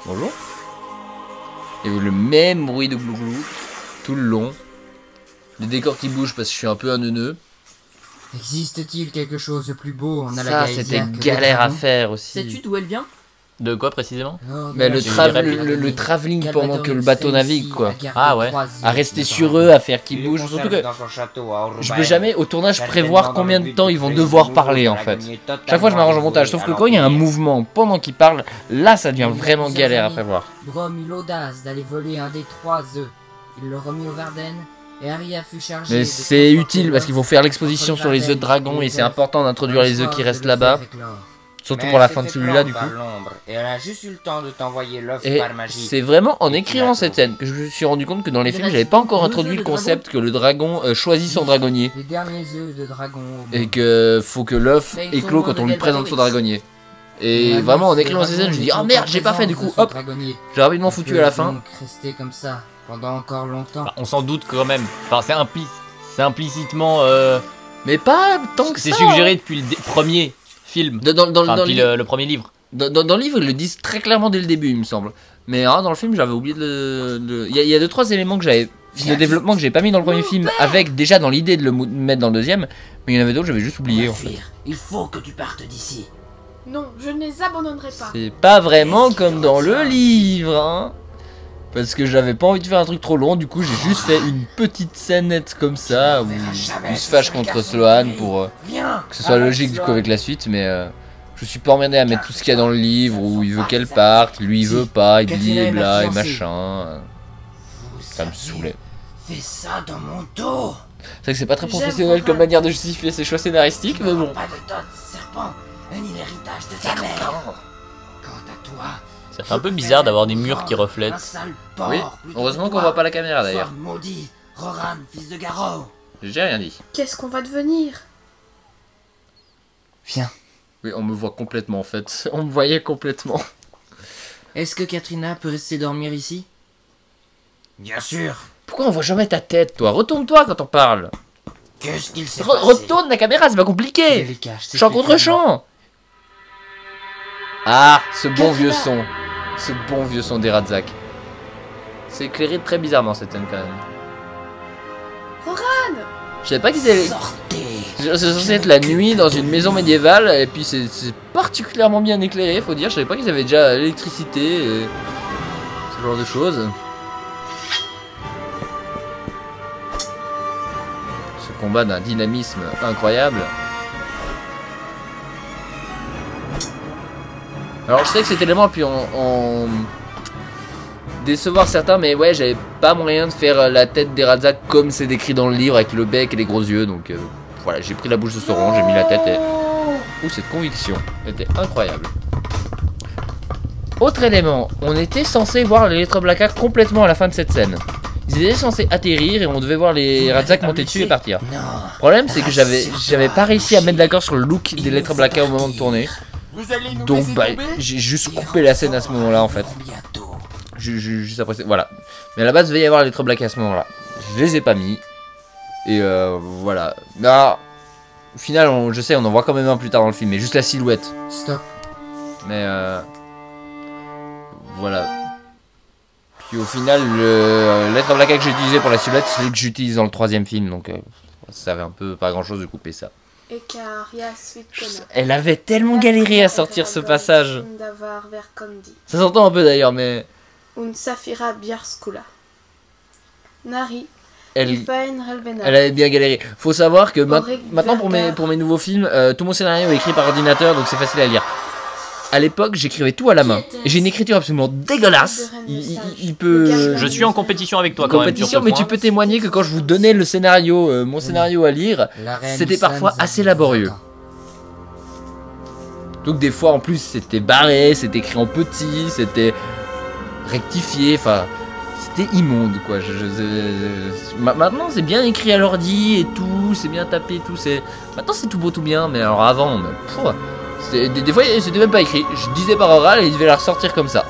Bonjour. Et le même bruit de glouglou tout le long. Les décors qui bougent parce que je suis un peu un neuneu. Existe-t-il quelque chose de plus beau en Ça Alagaïsia c'était que le galère à dragon? faire aussi. Sais-tu d'où elle vient? De quoi précisément? Oh, Mais voilà, le, j'ai le travelling pendant que le bateau navigue quoi. Ah ouais. À rester sur eux, à faire qu'ils bougent. Surtout que je peux jamais au tournage prévoir combien de temps ils vont devoir parler en fait. Chaque fois je m'arrange au montage. Sauf que quand il y a un mouvement pendant qu'ils parlent, là ça devient vraiment galère à prévoir. Brom eut l'audace d'aller voler un des 3 œufs. Il le remit au Varden et Arya fut chargée. Mais de c'est transporter utile parce qu'il faut faire l'exposition entre sur les œufs de Varden dragon et c'est elfes, important d'introduire les œufs qui un restent soir de là-bas. le faire éclore. Surtout pour la fin de celui-là du coup. Et elle a juste eu le temps de t'envoyer l'œuf Et par magie. c'est vraiment en écrivant cette scène que je me suis rendu compte que dans les films j'avais pas encore introduit le concept que le dragon choisit son dragonnier. Les derniers œufs de dragon au Et monde. que faut que l'œuf Mais ils sont éclot loin quand de on lui présente son Galbatorix. dragonnier. Et Vraiment, vraiment en ces écrivant ces scènes je dragons dis ah sont merde en j'ai pas fait du présence coup de son hop dragonnier. j'ai rapidement foutu à la fin. Donc rester comme ça pendant encore longtemps. Enfin, on s'en doute quand même. Enfin, c'est implicitement. Mais pas tant que ça. C'est suggéré depuis le premier film. Le premier livre. Dans le livre, ils le disent très clairement dès le début, il me semble. Mais dans le film, j'avais oublié de... Il y a 2-3 éléments que j'avais... de développement que j'ai pas mis dans le premier film, avec déjà dans l'idée de le mettre dans le deuxième, mais il y en avait d'autres que j'avais juste oublié en fait. Il faut que tu partes d'ici. Non, je ne les abandonnerai pas. C'est pas vraiment comme dans le livre, hein. Parce que j'avais pas envie de faire un truc trop long, du coup j'ai juste fait une petite scénette comme ça, où il se fâche contre Sloane pour que ce soit logique du coup avec la suite, mais je suis pas emmerdé à mettre tout ce qu'il y a dans le livre, où il veut qu'elle parte, lui il veut pas, il blibla et machin. Ça me saoulait. Fais ça dans mon dos. C'est vrai que c'est pas très professionnel comme manière de justifier ses choix scénaristiques, mais bon. Pas de dot, serpent, ni l'héritage de ta mère. Quant à toi... Ça fait un peu bizarre d'avoir des murs qui reflètent. Oui, heureusement qu'on voit pas la caméra d'ailleurs. Maudit, Roran, fils de Garou. J'ai rien dit. Qu'est-ce qu'on va devenir? Viens. Oui, on me voit complètement en fait. On me voyait complètement. Est-ce que Katrina peut rester dormir ici? Bien sûr. Pourquoi on voit jamais ta tête, toi? Retourne-toi quand on parle. Qu'est-ce qu'il s'est passé? Retourne la caméra, c'est pas compliqué. Champ contre champ. Ah, ce bon vieux son. Ce bon vieux son des Radzak. C'est éclairé très bizarrement cette scène quand même. Roran! Je savais pas qu'ils allaient... C'est censé être la nuit dans une maison médiévale et puis c'est particulièrement bien éclairé, faut dire. Je savais pas qu'ils avaient déjà l'électricité et ce genre de choses. Ce combat d'un dynamisme incroyable. Alors je sais que cet élément a pu en décevoir certains, mais ouais, j'avais pas moyen de faire la tête des Radzak comme c'est décrit dans le livre avec le bec et les gros yeux, donc voilà, j'ai pris la bouche de Sauron, j'ai mis la tête et... Ouh, cette conviction était incroyable. Autre élément, on était censé voir l'électroblaka complètement à la fin de cette scène. Ils étaient censés atterrir et on devait voir les Radzak monter dessus et partir. Le problème c'est que j'avais pas réussi à mettre d'accord sur le look des l'électroblaka au moment de tourner. Donc bah j'ai juste coupé la scène à ce moment-là en fait. Juste après, voilà. Mais à la base, il devait y avoir les Black à ce moment-là. Je les ai pas mis. Et voilà. Là, au final, je sais, on en voit quand même un plus tard dans le film, mais juste la silhouette. Stop. Mais voilà. Puis au final, l'être Black que j'ai utilisé pour la silhouette, c'est celui que j'utilise dans le 3e film, donc ça servait un peu pas grand-chose de couper ça. Elle avait tellement galéré à sortir ce passage. Ça s'entend un peu d'ailleurs, mais... Elle avait bien galéré. Faut savoir que maintenant pour mes nouveaux films, tout mon scénario est écrit par ordinateur, donc c'est facile à lire. À l'époque, j'écrivais tout à la main. Et j'ai une écriture absolument dégueulasse. Il peut... Je suis en compétition avec toi quand même. Compétition, mais tu peux témoigner que quand je vous donnais le scénario, mon scénario à lire, c'était parfois assez laborieux. Donc des fois en plus c'était barré, c'était écrit en petit, c'était rectifié, enfin c'était immonde quoi. Maintenant c'est bien écrit à l'ordi et tout, c'est bien tapé et tout, maintenant c'est tout beau tout bien, mais alors avant, des fois c'était même pas écrit, je disais par oral et il devait la ressortir comme ça.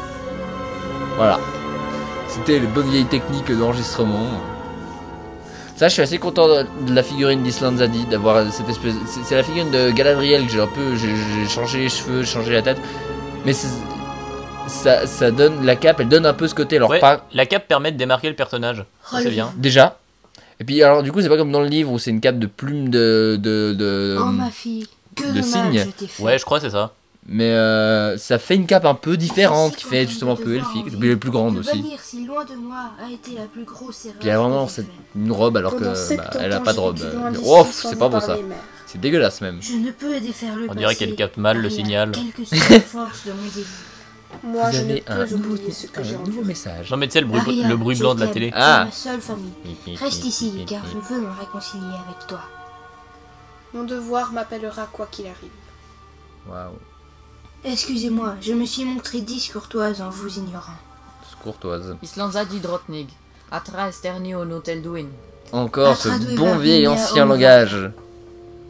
Voilà. C'était les bonnes vieilles techniques d'enregistrement. Ça, je suis assez content de la figurine d'Island Zadie, d'avoir cette espèce... C'est la figurine de Galadriel que j'ai changé les cheveux, changé la tête. Mais ça donne... La cape, elle donne un peu ce côté. Alors, ouais, la cape permet de démarquer le personnage. C'est bien. Déjà. Et puis, alors, du coup, c'est pas comme dans le livre où c'est une cape de plume Oh, ma fille, que de cygne. Ouais, je crois que c'est ça. Mais ça fait une cape un peu différente, qui fait justement un peu elfique, et puis elle est plus grande aussi. Si loin de moi a été la plus grosse erreur. Puis elle a vraiment une robe alors que elle a pas de robe. Oh, c'est pas beau ça. C'est dégueulasse même. Je ne peux défaire le On dirait qu'elle capte mal le signal. Moi, je n'ai pas oublié ce que j'ai nouveau message. Non mais tu sais le bruit blanc de la télé. Ah. Ma seule famille. Reste ici car je veux me réconcilier avec toi. Mon devoir m'appellera quoi qu'il arrive. Waouh. Excusez-moi, je me suis montrée discourtoise en vous ignorant. Courtoise. Island Zadie Drotnig. Atra esterni au Notel Duin. Encore ce bon vieil ancien langage.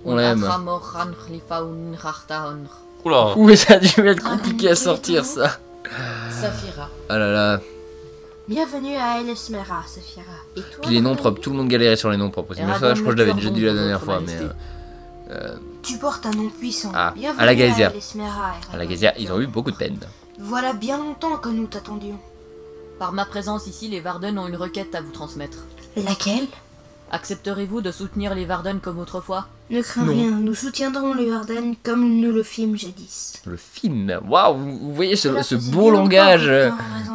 On l'aime. Oula. Oui, ça a dû être compliqué à sortir ça. Saphira. Ah là là. Bienvenue à Elesmera, Saphira. Et toi, puis les noms propres, tout le monde galérait sur les noms propres aussi. Mais ça, je crois que je l'avais déjà dit la dernière fois, mais... Tu portes un nom puissant. Ah, Bienvenue à la Gaïsia. Esmera, À la Gaïsia, ils ont eu beaucoup de peine. Voilà bien longtemps que nous t'attendions. Par ma présence ici, les Varden ont une requête à vous transmettre. Laquelle? Accepterez-vous de soutenir les Varden comme autrefois? Ne crains rien, nous soutiendrons les Varden comme nous le fîmes jadis. Le film, waouh, vous voyez ce beau langage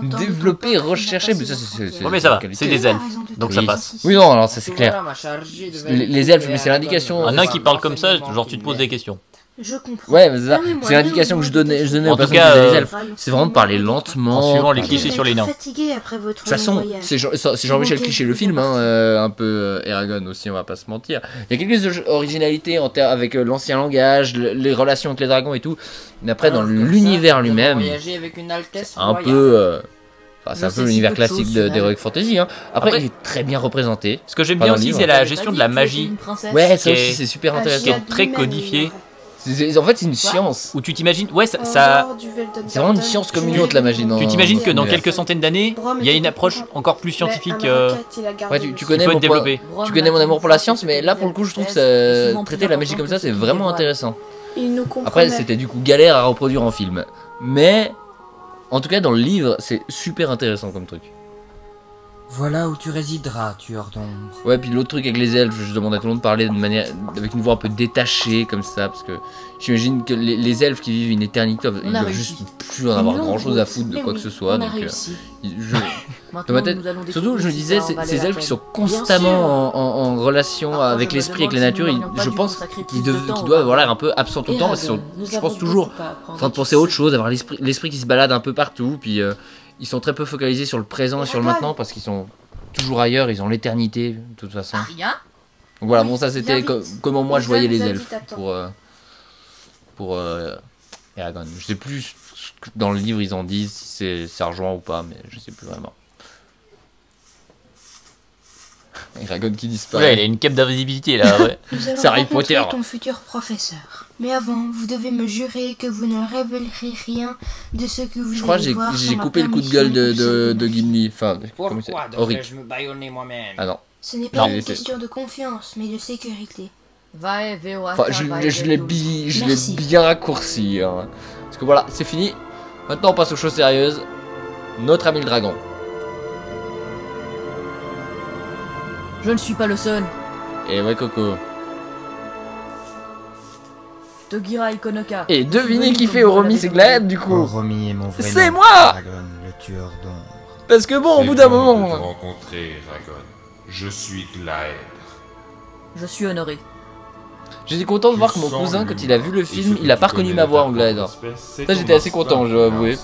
développé, recherché, mais ça c'est... Ouais mais ça va, c'est des elfes, donc ça passe. Oui non, alors ça c'est clair. Les elfes, mais c'est l'indication... Un nain qui parle comme ça, genre tu te poses des questions. Je comprends. Ouais, mais c'est l'indication que je donnais aux personnes qui faisaient les elfes. C'est vraiment de parler lentement. En suivant les clichés sur les nains. De toute façon, c'est Jean-Michel Cliché le film, hein, un peu Eragon aussi, on va pas se mentir. Il y a quelques originalités avec l'ancien langage, les relations avec les dragons et tout. Mais après, dans l'univers lui-même, c'est un peu... c'est un peu l'univers classique d'Heroic Fantasy. Hein. Après, il est très bien représenté. Ce que j'aime bien aussi, c'est la gestion de la magie. Ouais, ça aussi, c'est super intéressant. Qui est très codifié. En fait, c'est une science. Où tu t'imagines, ouais, ça c'est vraiment une science comme une autre, la magie. Tu t'imagines que dans quelques centaines d'années, il y a une approche encore plus scientifique ouais, tu connais tu connais mon amour pour la science, mais là, pour le coup, je trouve que traiter la magie comme ça, c'est vraiment intéressant. Après, c'était du coup galère à reproduire en film. Mais, en tout cas, dans le livre, c'est super intéressant comme truc. Voilà où tu résideras, tueur d'ombre. Ouais, puis l'autre truc avec les elfes, je demande à tout le monde de parler avec une voix un peu détachée comme ça, parce que j'imagine que les elfes qui vivent une éternité, ils doivent juste plus en avoir grand chose à foutre de quoi que ce soit. Donc, dans ma tête, surtout, je me disais, ces elfes qui sont constamment en relation avec l'esprit, avec la nature, je pense qu'ils doivent avoir l'air un peu absents tout le temps, parce qu'ils sont, je pense, toujours en train de penser à autre chose, avoir l'esprit qui se balade un peu partout, puis... Ils sont très peu focalisés sur le présent et sur le maintenant parce qu'ils sont toujours ailleurs, ils ont l'éternité de toute façon. Rien. Donc voilà, bon ça c'était comment moi je voyais les elfes pour Eragon. Je sais plus ce que dans le livre ils en disent, si ça rejoint ou pas, mais je sais plus vraiment. Eragon qui disparaît. Ouais, il a une cape d'invisibilité là, ouais. C'est Harry Potter. Ton futur professeur. Mais avant, vous devez me jurer que vous ne révélerez rien de ce que vous Je crois que j'ai coupé le coup de gueule de Gimli. Enfin, pourquoi devrais-je me bâillonner moi-même? Ah non. Ce n'est pas une question de confiance, mais de sécurité. Enfin, je l'ai bien raccourci. Hein. Parce que voilà, c'est fini. Maintenant, on passe aux choses sérieuses. Notre ami le dragon. Je ne suis pas le seul. Et ouais, Coco. Togira Ikonoka. Et devinez qui fait Oromi, c'est Glaed du coup. Oromi est mon vrai nom. C'est moi Eragon, le tueur d'ombre. Parce que bon, au bout d'un moment... de te rencontrer, Eragon. Je suis Glaed. Je suis honoré. J'étais content de voir que mon cousin, quand il a vu le film, il a pas reconnu ma voix en Glaed. Ça, j'étais assez content, je dois avouer.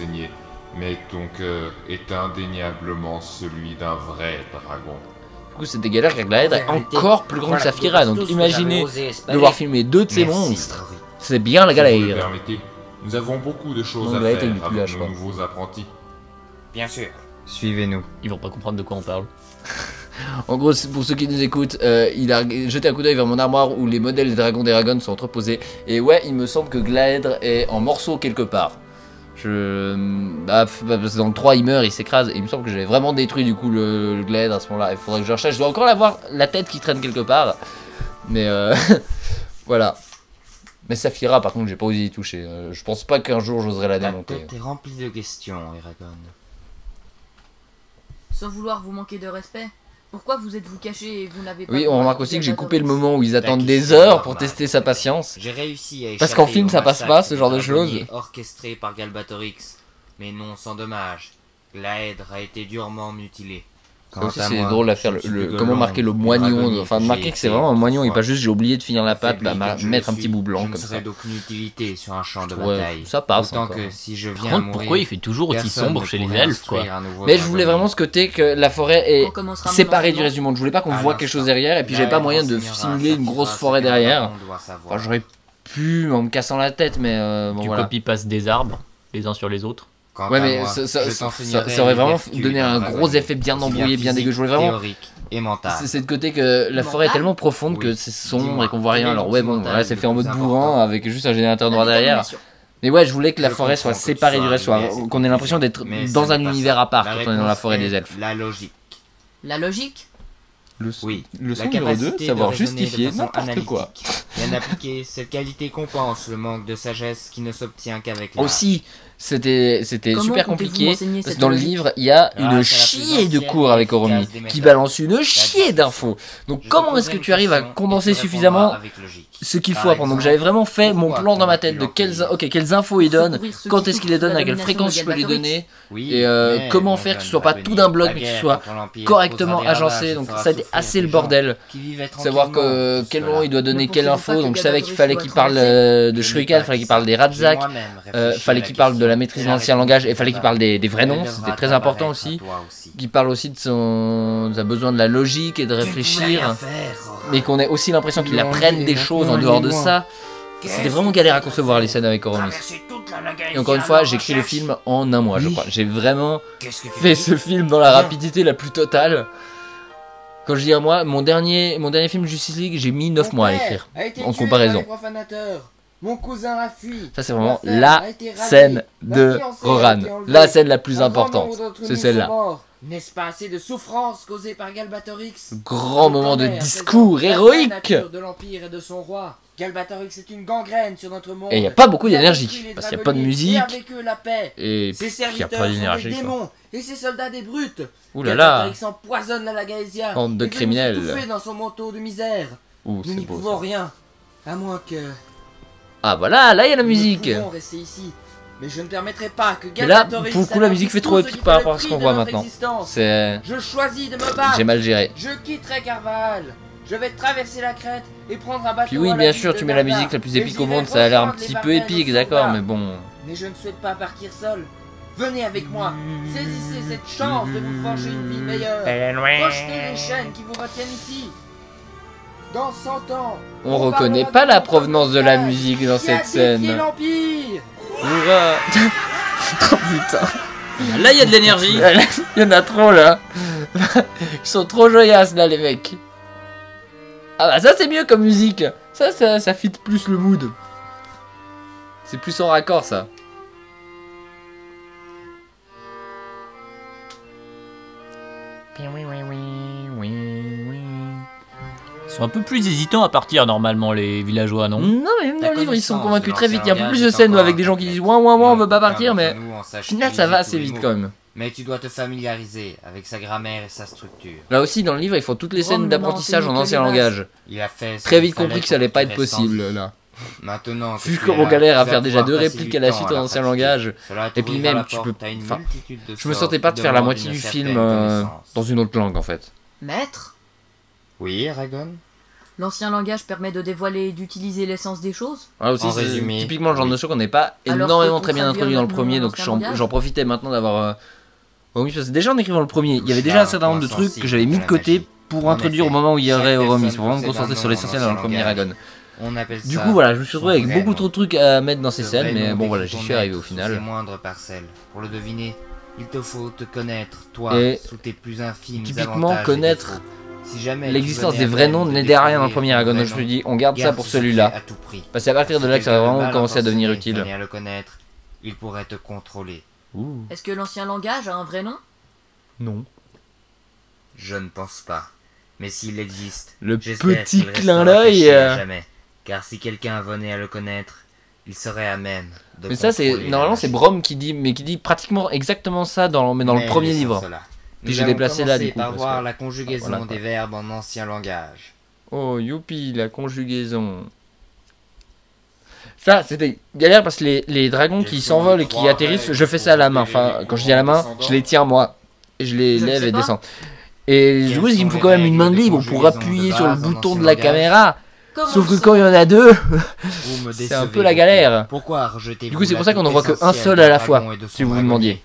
Mais ton cœur est indéniablement celui d'un vrai dragon. Du coup, c'était galère car Glaed est encore plus grand que Saphira. Donc imaginez devoir filmer deux de ces monstres. C'est bien la galère. Si vous le permettez, nous avons beaucoup de choses à faire avec nos nouveaux apprentis. Bien sûr. Suivez-nous. Ils vont pas comprendre de quoi on parle. En gros, pour ceux qui nous écoutent, il a jeté un coup d'œil vers mon armoire où les modèles des dragons d'Eragon sont entreposés. Et ouais, il me semble que Glaed est en morceaux quelque part. Parce que dans le 3 il meurt, il s'écrase. Et il me semble que j'avais vraiment détruit du coup le Glaed à ce moment-là. Il faudrait que je recherche. Je dois encore l'avoir, la tête qui traîne quelque part. Mais voilà. Mais Saphira, par contre, j'ai pas osé y toucher. Je pense pas qu'un jour j'oserais la démonter. Ta tête est remplie de questions, Eragon. Sans vouloir vous manquer de respect, pourquoi vous êtes-vous caché et vous n'avez pas... Oui, on remarque aussi que j'ai coupé le moment où ils attendent des heures pour tester sa patience. J'ai réussi à parce qu'en film, ça passe pas, ce genre de choses. Orchestré par Galbatorix, mais non sans dommage. Glaed a été durement mutilé. Ça aussi c'est drôle à faire, comment marquer le moignon, enfin marquer que c'est vraiment un moignon et pas juste j'ai oublié de finir la pâte, mettre un petit bout blanc comme ça. Je ne serai d'aucune utilité sur un champ de bataille. Ça passe encore. Que si je viens par contre, pourquoi il fait toujours aussi sombre chez les elfes quoi? Mais je voulais vraiment ce côté que la forêt est séparée du reste du monde, je voulais pas qu'on voit quelque chose derrière et puis j'avais pas moyen de simuler une grosse forêt derrière. Enfin j'aurais pu en me cassant la tête mais bon voilà. Tu copie-passes des arbres les uns sur les autres. Ouais mais ça aurait vraiment donné un gros effet bien embrouillé, bien dégueu. Je voulais vraiment... C'est de côté que la forêt est tellement profonde que c'est sombre et qu'on voit rien. Alors ouais bon, là c'est fait en mode bourrin avec juste un générateur noir derrière. Mais ouais, je voulais que la forêt soit séparée du reste, qu'on ait l'impression d'être dans un univers à part quand on est dans la forêt des elfes. La logique. La logique? Leçon numéro 2, savoir justifier n'importe quoi. Bien appliqué, cette qualité compense le manque de sagesse qui ne s'obtient qu'avec l'art. Aussi, c'était super compliqué, parce que dans le livre, il y a une chier de cours avec Oromi, qui balance une chier d'infos. Donc comment est-ce que tu arrives à condenser suffisamment ce qu'il faut apprendre? Donc j'avais vraiment fait mon plan dans ma tête de quelles infos il donne, quand est-ce qu'il les donne, à quelle fréquence je peux les donner, et comment faire que ce soit pas tout d'un bloc, mais que ce soit correctement agencé. Donc ça a été assez le bordel. Savoir quel moment il doit donner quelle info. Donc je savais qu'il fallait qu'il parle de Shuriken, il fallait qu'il parle des Radzak, fallait qu'il parle de la maîtrise de l'ancien langage, et il fallait qu'il parle des vrais noms, c'était très important aussi. Qu'il parle aussi de sa besoin de la logique et de réfléchir, mais qu'on ait aussi l'impression qu'il apprenne des choses en dehors de ça. C'était vraiment galère à concevoir les scènes avec Oromis. Et encore une fois, j'ai écrit le film en un mois, je crois. J'ai vraiment fait ce film dans la rapidité la plus totale. Quand je dis un mois, mon dernier film Justice League, j'ai mis 9 mois à l'écrire, en comparaison. Mon cousin a fui. Ça c'est vraiment la scène de Roran, la scène la plus importante, c'est celle-là. N'est-ce pas assez de souffrance causée par Galbatorix? Grand moment de discours héroïque. De l'Empire et de son roi. Galbatorix est une gangrène sur notre monde. Et il n'y a pas beaucoup d'énergie, parce qu'il n'y a pas de musique, et ses il n'y a serviteurs pas sont d'énergie. des démons, et ses soldats des brutes. Ouh là là. Galbatorix empoisonne la Lagaesia. Bande de criminels. Étouffé dans son manteau de misère. Ouh, Nous n'y beau, pouvons rien, à moins que... Ah voilà, là il y a la musique. Nous pouvons rester ici. Mais je ne permettrai pas que Mais là, Galbatorix pour le coup, la musique fait trop épique par rapport à ce qu'on voit maintenant. C'est... Je choisis de me battre. J'ai mal géré. Je quitterai Carval. Je vais traverser la crête et prendre un bateau. Puis oui, bien sûr, tu mets la musique la plus épique au monde, ça a l'air un petit peu épique, d'accord, mais bon... Mais je ne souhaite pas partir seul. Venez avec moi. Saisissez cette chance de vous forger une vie meilleure. Projetez les chaînes qui vous retiennent ici. Dans 100 ans... On reconnaît pas la provenance de la musique dans cette scène. Hurrah. Oh putain. Là il y a de l'énergie. Il y en a trop là. Ils sont trop joyasses là les mecs. Ah bah ça c'est mieux comme musique. Ça fit plus le mood. C'est plus en raccord ça. Ils sont un peu plus hésitants à partir normalement les villageois, non? Non mais même dans le livre ils sont convaincus très vite. Il y a un peu plus de scènes avec des gens qui disent ouah on veut pas partir, mais au final ça va assez vite quand même. Mais tu dois te familiariser avec sa grammaire et sa structure. Là aussi dans le livre ils font toutes les scènes d'apprentissage en ancien langage. Très vite compris que ça allait pas être possible là. Maintenant, vu qu'on galère à faire déjà 2 répliques à la suite en ancien langage, et puis même tu peux... Enfin, je me sentais pas de faire la moitié du film dans une autre langue en fait. Maître? Oui, Eragon? L'ancien langage permet de dévoiler et d'utiliser l'essence des choses? Ah aussi, c'est typiquement le genre de choses qu'on n'est pas énormément très bien introduit dans le premier, donc j'en profitais maintenant d'avoir... Oromis, parce que déjà en écrivant le premier, il y avait déjà un certain nombre de trucs que j'avais mis de côté pour introduire au moment où il y aurait Oromis, pour vraiment me concentrer sur l'essentiel dans le premier Eragon. Du coup voilà, je me suis retrouvé avec beaucoup trop de trucs à mettre dans ces scènes, mais bon voilà, j'y suis arrivé au final. Pour le deviner, il te faut te connaître, toi, sous tes plus infimes typiquement connaître l'existence des vrais noms n'aidait à rien dans le premier Eragon, donc je me suis dit on garde ça pour celui-là. Parce qu'à partir de là que ça va vraiment commencer à devenir utile. Il pourrait te contrôler. Est-ce que l'ancien langage a un vrai nom? Non. Je ne pense pas. Mais s'il existe, le petit clin d'œil. Car si quelqu'un venait à le connaître, il serait à même de... Mais ça c'est normalement c'est Brom qui dit pratiquement exactement ça dans le premier livre. Puis j'ai déplacé là du coup. Par voir la conjugaison des verbes en ancien langage. Oh youpi, la conjugaison. Ça c'était galère parce que les dragons qui s'envolent et qui atterrissent, je fais ça à la main. Enfin quand je dis à la main, je les tiens moi et je les lève et descends. Et je vous dis qu'il me faut quand même une main libre pour appuyer sur le bouton de la caméra. Sauf que quand il y en a 2, c'est un peu la galère. Du coup c'est pour ça qu'on n'en voit qu'un seul à la fois, si vous vous demandiez.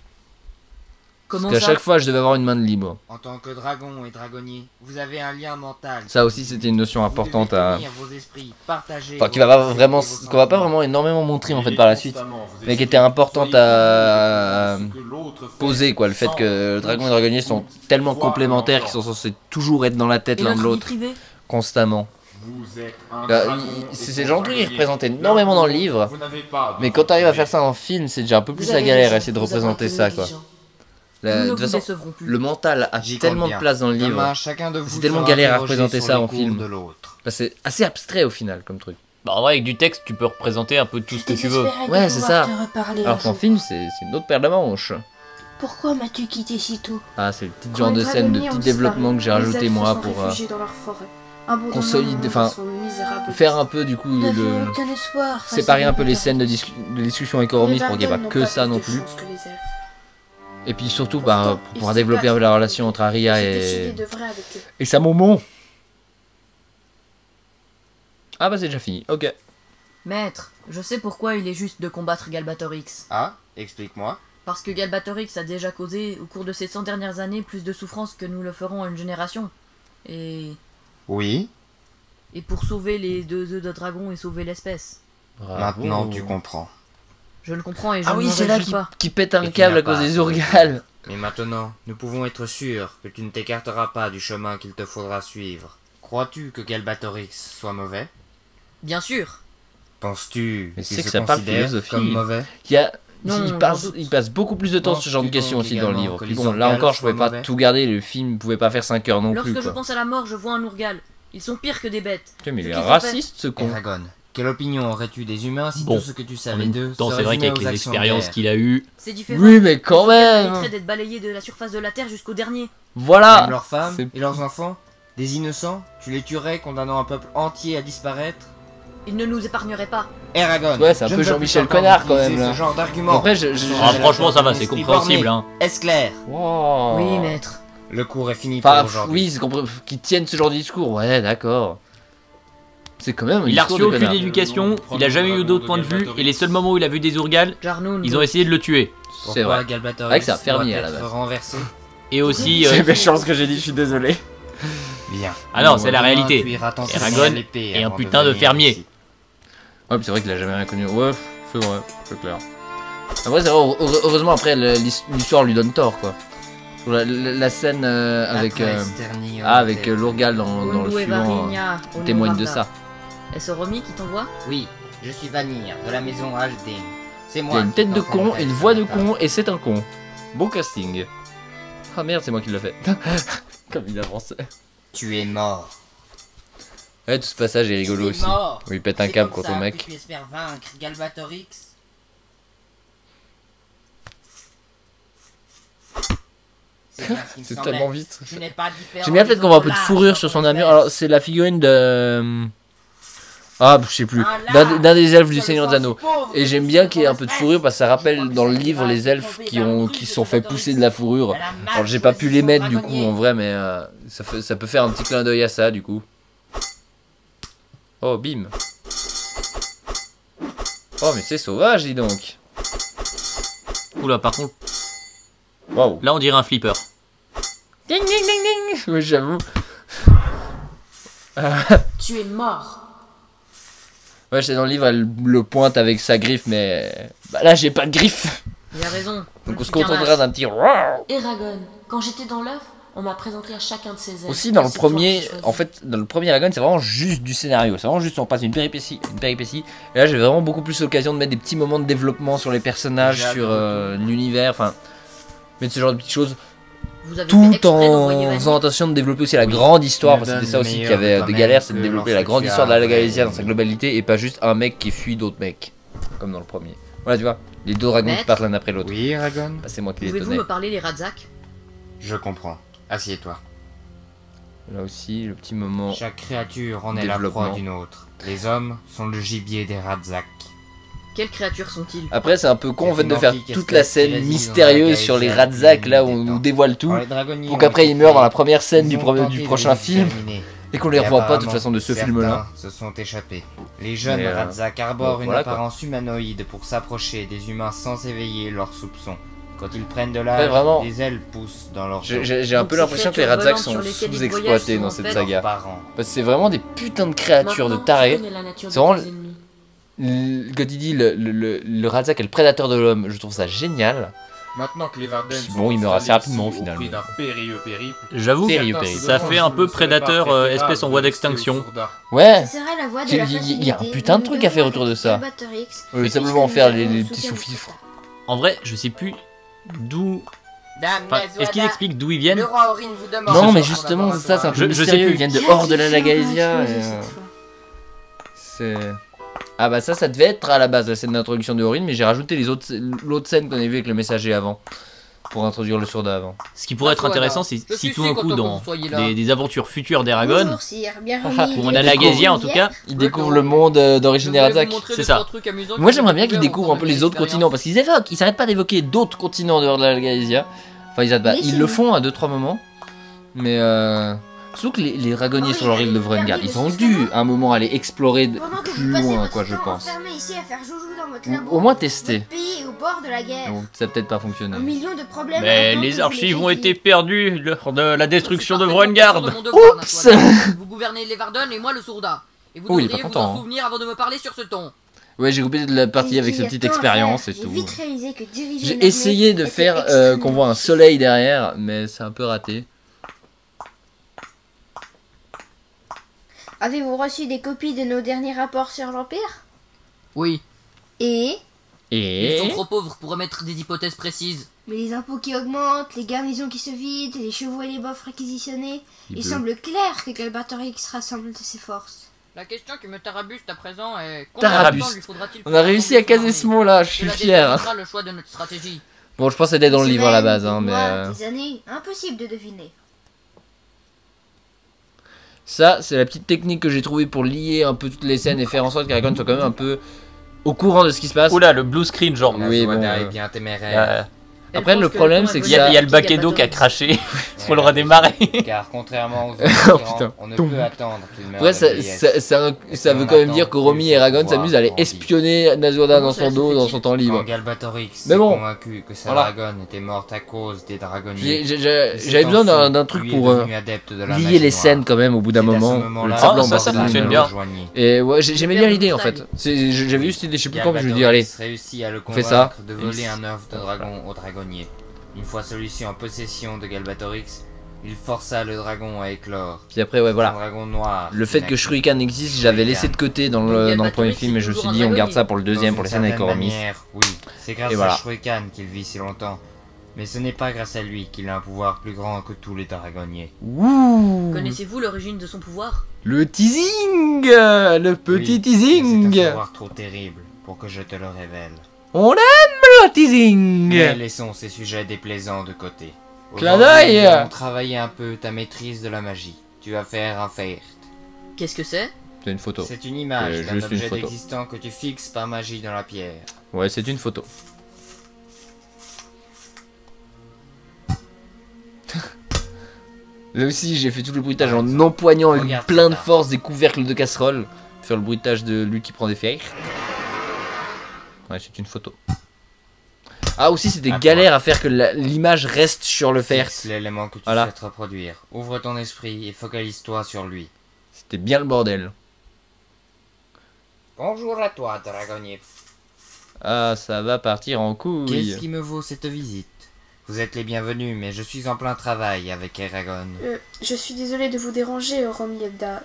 Parce qu'à chaque fois je devais avoir une main de libre. En tant que dragon et dragonnier, vous avez un lien mental. Ça aussi c'était une notion importante à... Enfin qu'on va pas vraiment énormément montrer en fait par la suite. Mais qui était importante à poser quoi. Le fait que le dragon et le dragonnier sont tellement complémentaires qu'ils sont censés toujours être dans la tête l'un de l'autre. Constamment. C'est le genre de truc qui est représenté énormément dans le livre. Mais quand tu arrives à faire ça en film, c'est déjà un peu plus la galère à essayer de représenter ça quoi. Nous ne De vous toute façon, décevrons plus. le mental a J'y tellement compte de bien. place dans le livre. Demain, chacun de vous C'est tellement sera galère à interrogé représenter sur ça les en cours film. de l'autre. C'est assez abstrait au final comme truc. Bah en vrai avec du texte tu peux représenter un peu tout ce que tu veux. Ouais, c'est ça. Alors qu'en film, c'est une autre paire de manches. Pourquoi m'as-tu quitté si tôt? Ah, c'est le petit Quand genre de les scène, de dragonniers petit ont développement que j'ai disparu, rajouté les moi elfes pour sont réfugiés dans leur forêt, abandonnant consolider, le enfin, monde à son misérable faire un peu du coup Nous n'avions aucun espoir. face séparer à un peu les Gilbertorix. scènes de discussion avec Oromis pour qu'il n'y ait pas n'ont que ça plus non de plus. chance que les elfes. Et puis surtout Pourtant, pour ils pouvoir se développer un peu battent la avec relation eux. entre Arya J'ai décidé et de vrai avec eux. sa Momon. Ah bah c'est déjà fini, ok. Maître, je sais pourquoi il est juste de combattre Galbatorix. Ah, explique-moi. Parce que Galbatorix a déjà causé, au cours de ces 100 dernières années, plus de souffrance que nous le ferons à une génération. Et Oui, pour sauver les 2 œufs de dragon et sauver l'espèce. maintenant tu comprends. Je le comprends et je Ah ne oui, m'en c'est là réjouis pas. qui pète un Et tu câble n'as à cause pas des à Urgals. Mais maintenant, nous pouvons être sûrs que tu ne t'écarteras pas du chemin qu'il te faudra suivre. Crois-tu que Galbatorix soit mauvais? Bien sûr. Penses-tu Mais qu'il c'est que se ça parle considère philosophie. comme mauvais? Il y a Non, il j'en passe, doute. beaucoup plus de temps sur ce genre de Penses-tu questions donc aussi dans le également livre. que Puis les bon, là Urgals encore, je pouvais soient pas mauvais tout garder, le film pouvait pas faire 5 heures non Lorsque plus je quoi. pense à la mort, je vois un Urgal. Ils sont pires que des bêtes. Putain, mais il Ce est qu'ils ont raciste ce con. Eragon, quelle opinion aurais-tu des humains si Bon, tout ce que tu En savais même d'eux temps, se c'est vrai résumait qu'avec aux les actions de expériences guerre? qu'il a eues, C'est différent. Oui, mais quand Ils même. mériteraient d'être balayés de la surface de la Terre jusqu'au dernier. Voilà. Même leurs femmes C'est- et leurs enfants? Des innocents? Tu les tuerais, condamnant un peuple entier à disparaître? Ils ne nous épargneraient pas. Eragon, Ouais, c'est un je peu ne veux Jean-Michel plus t'entendre Connard, quand utiliser même, là. ce genre d'argument. Après, ah, franchement ça va, c'est compréhensible hein. Est-ce clair? Wow. Oui, maître. Le cours est fini pour Enfin, aujourd'hui. oui, c'est qu'ils tiennent ce genre de discours. Ouais, d'accord. C'est quand même un Il a discours reçu de aucune connard. éducation, il a jamais eu d'autre point de vue, et les seuls moments où il a vu des Urgals, Jarnoun. ils ont essayé de le tuer. C'est vrai. Galbatorix Avec sa fermier, doit à la être base. renversé? Et aussi... C'est méchant ce que j'ai dit, je suis désolé. Bien. Ah non, c'est la Demain, réalité. tu iras t'entraîner Eragon à l'épée est un avant putain de venir fermier. ici. Ouais, c'est vrai qu'il a jamais rien connu. Ouais, c'est vrai, c'est clair. Après, c'est vrai, heureusement, après, l'histoire lui donne tort, quoi. Pour la scène avec, Après Sterni, avec l'Urgal dans le Undu et suivant Varinia, témoigne de Onovarda. ça. Est-ce Romy qui t'envoie? Oui, je suis Vanir, de la maison Alden. C'est Il moi. y a une tête qui de t'entends con, une ce voix de matin. con, et c'est un con. Beau casting. Ah merde, c'est moi qui l'ai fait. Comme il avance. Tu es mort. Ouais, tout ce passage est rigolo Tu es aussi. mort. Où il pète un C'est câble comme contre ça le mec. que tu espères vaincre Galbatorix. C'est bien ce qui me C'est semblait. tellement vite. Tu n'es pas différent J'aime bien le fait des qu'on voit un autres peu de lâches fourrure dans sur ton son armure. espèce. Alors, c'est la figurine de. Ah, je sais plus. Un D'un lâche. des elfes du Tu as Seigneur le des sens Anneaux. pauvre Et de j'aime tout bien ce qu'il y ait un ton peu de espèce. fourrure parce que ça rappelle Je dans le crois que livre ça les va elfes tomber qui, dans le ont, ruche qui de se sont fait Galbatorix. pousser de la fourrure. Elle a mal Alors, j'ai pas pu choisi les son mettre du coup dragonnier. en vrai, mais ça peut faire un petit clin d'œil à ça du coup. Oh, bim. Oh, mais c'est sauvage, dis donc. Oula, par contre, Waouh. là on dirait un flipper. Ding, ding, ding, ding. Oui, j'avoue. Tu es mort. Ouais, c'est dans le livre, elle le pointe avec sa griffe, mais. Bah là, j'ai pas de griffe. Il a raison. Donc on Je se suis qu'un contentera lâche. d'un petit. Eragon, quand j'étais dans l'œuf, on m'a présenté à chacun de ses elfes. Aussi dans Et le c'est toi premier, qui choisis. en fait, dans le premier Eragon, c'est vraiment juste du scénario. C'est vraiment juste on passe une péripétie. Et là, j'ai vraiment beaucoup plus l'occasion de mettre des petits moments de développement sur les personnages, J'ai sur hâte de l'univers, enfin, mettre ce genre de petites choses, Vous avez fait tout exprès d'envoyer en Vanir. faisant attention de développer aussi la Oui. grande histoire, Il parce que donne c'était ça le aussi qu'il y meilleur avait de des toi-même galères, c'est de que développer la lorsque grande tu histoire de as la un vrai Galaxia dans sa ennemi. globalité et pas juste un mec qui fuit d'autres mecs, comme dans le premier. Voilà, tu vois, les deux dragons qui Maître. partent l'un après l'autre. Oui, Eragon, Bah, c'est moi qui les Pouvez-vous tenais. me parler les Radzak? je comprends. Assieds-toi. Là aussi, le petit moment. Chaque créature en est la Développement. proie d'une autre. Les hommes sont le gibier des Radzak. Quelles créatures sont-ils? Après, c'est un peu con en C'est fait une de faire antique toute la espèce qui scène réside dans mystérieuse la sur les Galaxie Radzak, là où des on nous temps. dévoile tout, Quand les dragonniers pour ont qu'après été ils meurent dans la créés, première scène ils du, ont tenté du de prochain les film exterminer. et qu'on les Et revoit pas de toute apparemment, façon de ce certains film-là. se sont échappés. Les jeunes Mais, Radzak arborent bon, une voilà, quoi. apparence humanoïde pour s'approcher des humains sans éveiller leurs soupçons. Quand ils prennent de Ouais, l'âge, vraiment. des ailes poussent dans leur dos. J'ai un Donc peu ces l'impression que les créatures Radzak volantes sont sur lesquelles ils sous-exploités voyagent dans sont cette en fait saga. Parents. Parce que c'est vraiment des putains de créatures de Maintenant, tu tarés. connais la nature de C'est vraiment tes ennemis. Quand il dit le Radzak est le prédateur de l'homme, je trouve ça génial. Maintenant que les Varden Puis sont bon, il meurt assez installés rapidement, ici, au finalement. prix d'un périlleux périple, J'avoue, Périlleux, certains périlleux. se ça demandent fait si un il peu ne serait pas prédateur préférable espèce en de voie rester au d'extinction. Sourda. Ouais, Ce serait la voie de Il y la a- il y a facilité. un putain de truc à faire autour de ça. Galbatorix, simplement puisque faire nous les avons petits soutenu sous-fifres. En vrai, je sais plus d'où Dame Enfin, est-ce qu'il explique d'où ils viennent? Le roi Aurine vous demande. Non, mais justement, c'est ça, c'est un peu mystérieux. Ils viennent de hors de la Lagaesia. C'est... Ah bah ça devait être à la base la scène d'introduction de Aurine, mais j'ai rajouté l'autre scène qu'on avait vu avec le messager avant. Pour introduire le Sourda avant. Ce qui pourrait être intéressant, c'est si tout d'un coup, dans des aventures futures d'Eragon, ou en Lagaesia en tout cas, il découvre le monde d'origine Erazak. C'est ça. Moi j'aimerais bien qu'il découvre un peu les autres continents, parce qu'ils évoquent, ils s'arrêtent pas d'évoquer d'autres continents dehors de la Lagaesia. Enfin ils le font à 2-3 moments, mais surtout que les dragonniers sur leur île de Vrengard, ils ont dû à un moment aller explorer plus loin, quoi, je pense. Au moins tester. Bon, ça a peut-être pas fonctionné. Mais les archives ont été perdues lors de la destruction de Vrengard. Oups. Vous gouvernez les Varden et moi le Sourda. Et vous Oh, il est devriez pas vous content, en souvenir avant de me parler sur ce ton. Ouais, j'ai coupé de la partie avec cette petite expérience et tout. J'ai essayé de faire qu'on voit un soleil derrière, mais c'est un peu raté. Avez-vous reçu des copies de nos derniers rapports sur l'Empire? Oui. Et Ils sont trop pauvres pour émettre des hypothèses précises. Mais les impôts qui augmentent, les garnisons qui se vident, les chevaux et les bofs réquisitionnés, il semble clair que Galbatorix rassemble de ses forces. La question qui me tarabuste à présent est... Tarabuste. On a réussi à caser ce mot là, je suis fier. Le choix de notre stratégie. Bon, je pense que c'était dans le livre à la base, hein, mais... Des années, impossible de deviner. Ça, c'est la petite technique que j'ai trouvée pour lier un peu toutes les scènes et faire en sorte qu'Aragorn soit quand même un peu au courant de ce qui se passe. Oula, le blue screen, genre. Oui, bon, est bien téméraire. Après, le problème, c'est que il y a le Bakedo qui a craché pour le redémarrer. Car contrairement aux Oh, autres, putain. on ne peut attendre qu'il meure Après, de vieillesse. ça veut quand même dire que Romy et Eragon s'amusent à aller espionner Nazuada dans son dos, dans son temps libre. Quand Galbatorix Mais s'est bon, convaincu que sa voilà. dragonne était morte à cause des dragonniers. J'avais besoin d'un truc pour lier les scènes quand même au bout d'un moment. Ça fonctionne bien. Et ouais, j'aimais bien l'idée en fait. J'avais eu cette idée, je sais plus quand, mais je me dis allez, réussit à le on fait ça. convaincre de voler un œuf de dragon au dragonnier. Une fois celui-ci en possession de Galbatorix, il força le dragon à éclore. Puis après, ouais, voilà. Un dragon noir. Le fait que Shuriken existe, j'avais laissé de côté dans le premier film, mais je me suis dit on garde ça pour le deuxième, pour les scènes avec Oromis. Oui, c'est grâce à Shuriken qu'il vit si longtemps. Mais ce n'est pas grâce à lui qu'il a un pouvoir plus grand que tous les dragonniers. Ouh. Connaissez-vous l'origine de son pouvoir? Le teasing, le petit teasing. C'est un pouvoir trop terrible pour que je te le révèle. On aime le teasing. Mais laissons ces sujets déplaisants de côté. Clin d'œil. Nous allons travailler un peu ta maîtrise de la magie. Tu vas faire un Feirt. Qu'est-ce que c'est? C'est une photo. C'est une image d'un juste une objet photo. existant que tu fixes par magie dans la pierre. Ouais, c'est une photo. Là aussi, j'ai fait tout le bruitage en empoignant avec plein de force des couvercles de casserole. Faire le bruitage de lui qui prend des fers. Ouais, c'est une photo. Ah, aussi, c'était galère à faire que l'image reste sur le fer. C'est l'élément que tu souhaites reproduire. Ouvre ton esprit et focalise-toi sur lui. C'était bien le bordel. Bonjour à toi, dragonnier. Ah, ça va partir en couille. Qu'est-ce qui me vaut cette visite? Vous êtes les bienvenus, mais je suis en plein travail avec Eragon. Je suis désolé de vous déranger, Romielda,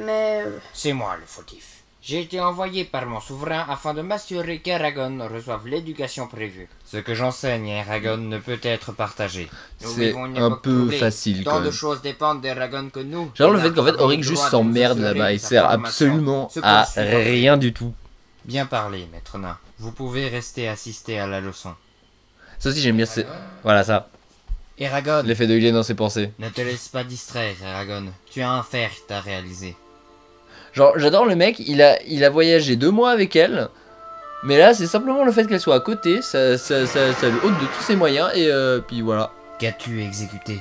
mais... C'est moi le fautif. J'ai été envoyé par mon souverain afin de m'assurer qu'Eragon reçoive l'éducation prévue. Ce que j'enseigne à Eragon ne peut être partagé. C'est un peu facile quand Tant même. de choses dépendent d'Eragon que nous. Genre le fait qu'en fait Auric juste s'emmerde là-bas, il sert absolument à rien du tout. Bien parlé, maître nain. Vous pouvez rester assister à la leçon. Ça aussi j'aime bien, c'est... Voilà ça. Eragon. L'effet de Hylian dans ses pensées. Ne te laisse pas distraire, Eragon. Tu as un Feirt à réaliser. Genre j'adore le mec, il a voyagé 2 mois avec elle. Mais là c'est simplement le fait qu'elle soit à côté, ça lui ôte de tous ses moyens et puis voilà. Qu'as-tu exécuté?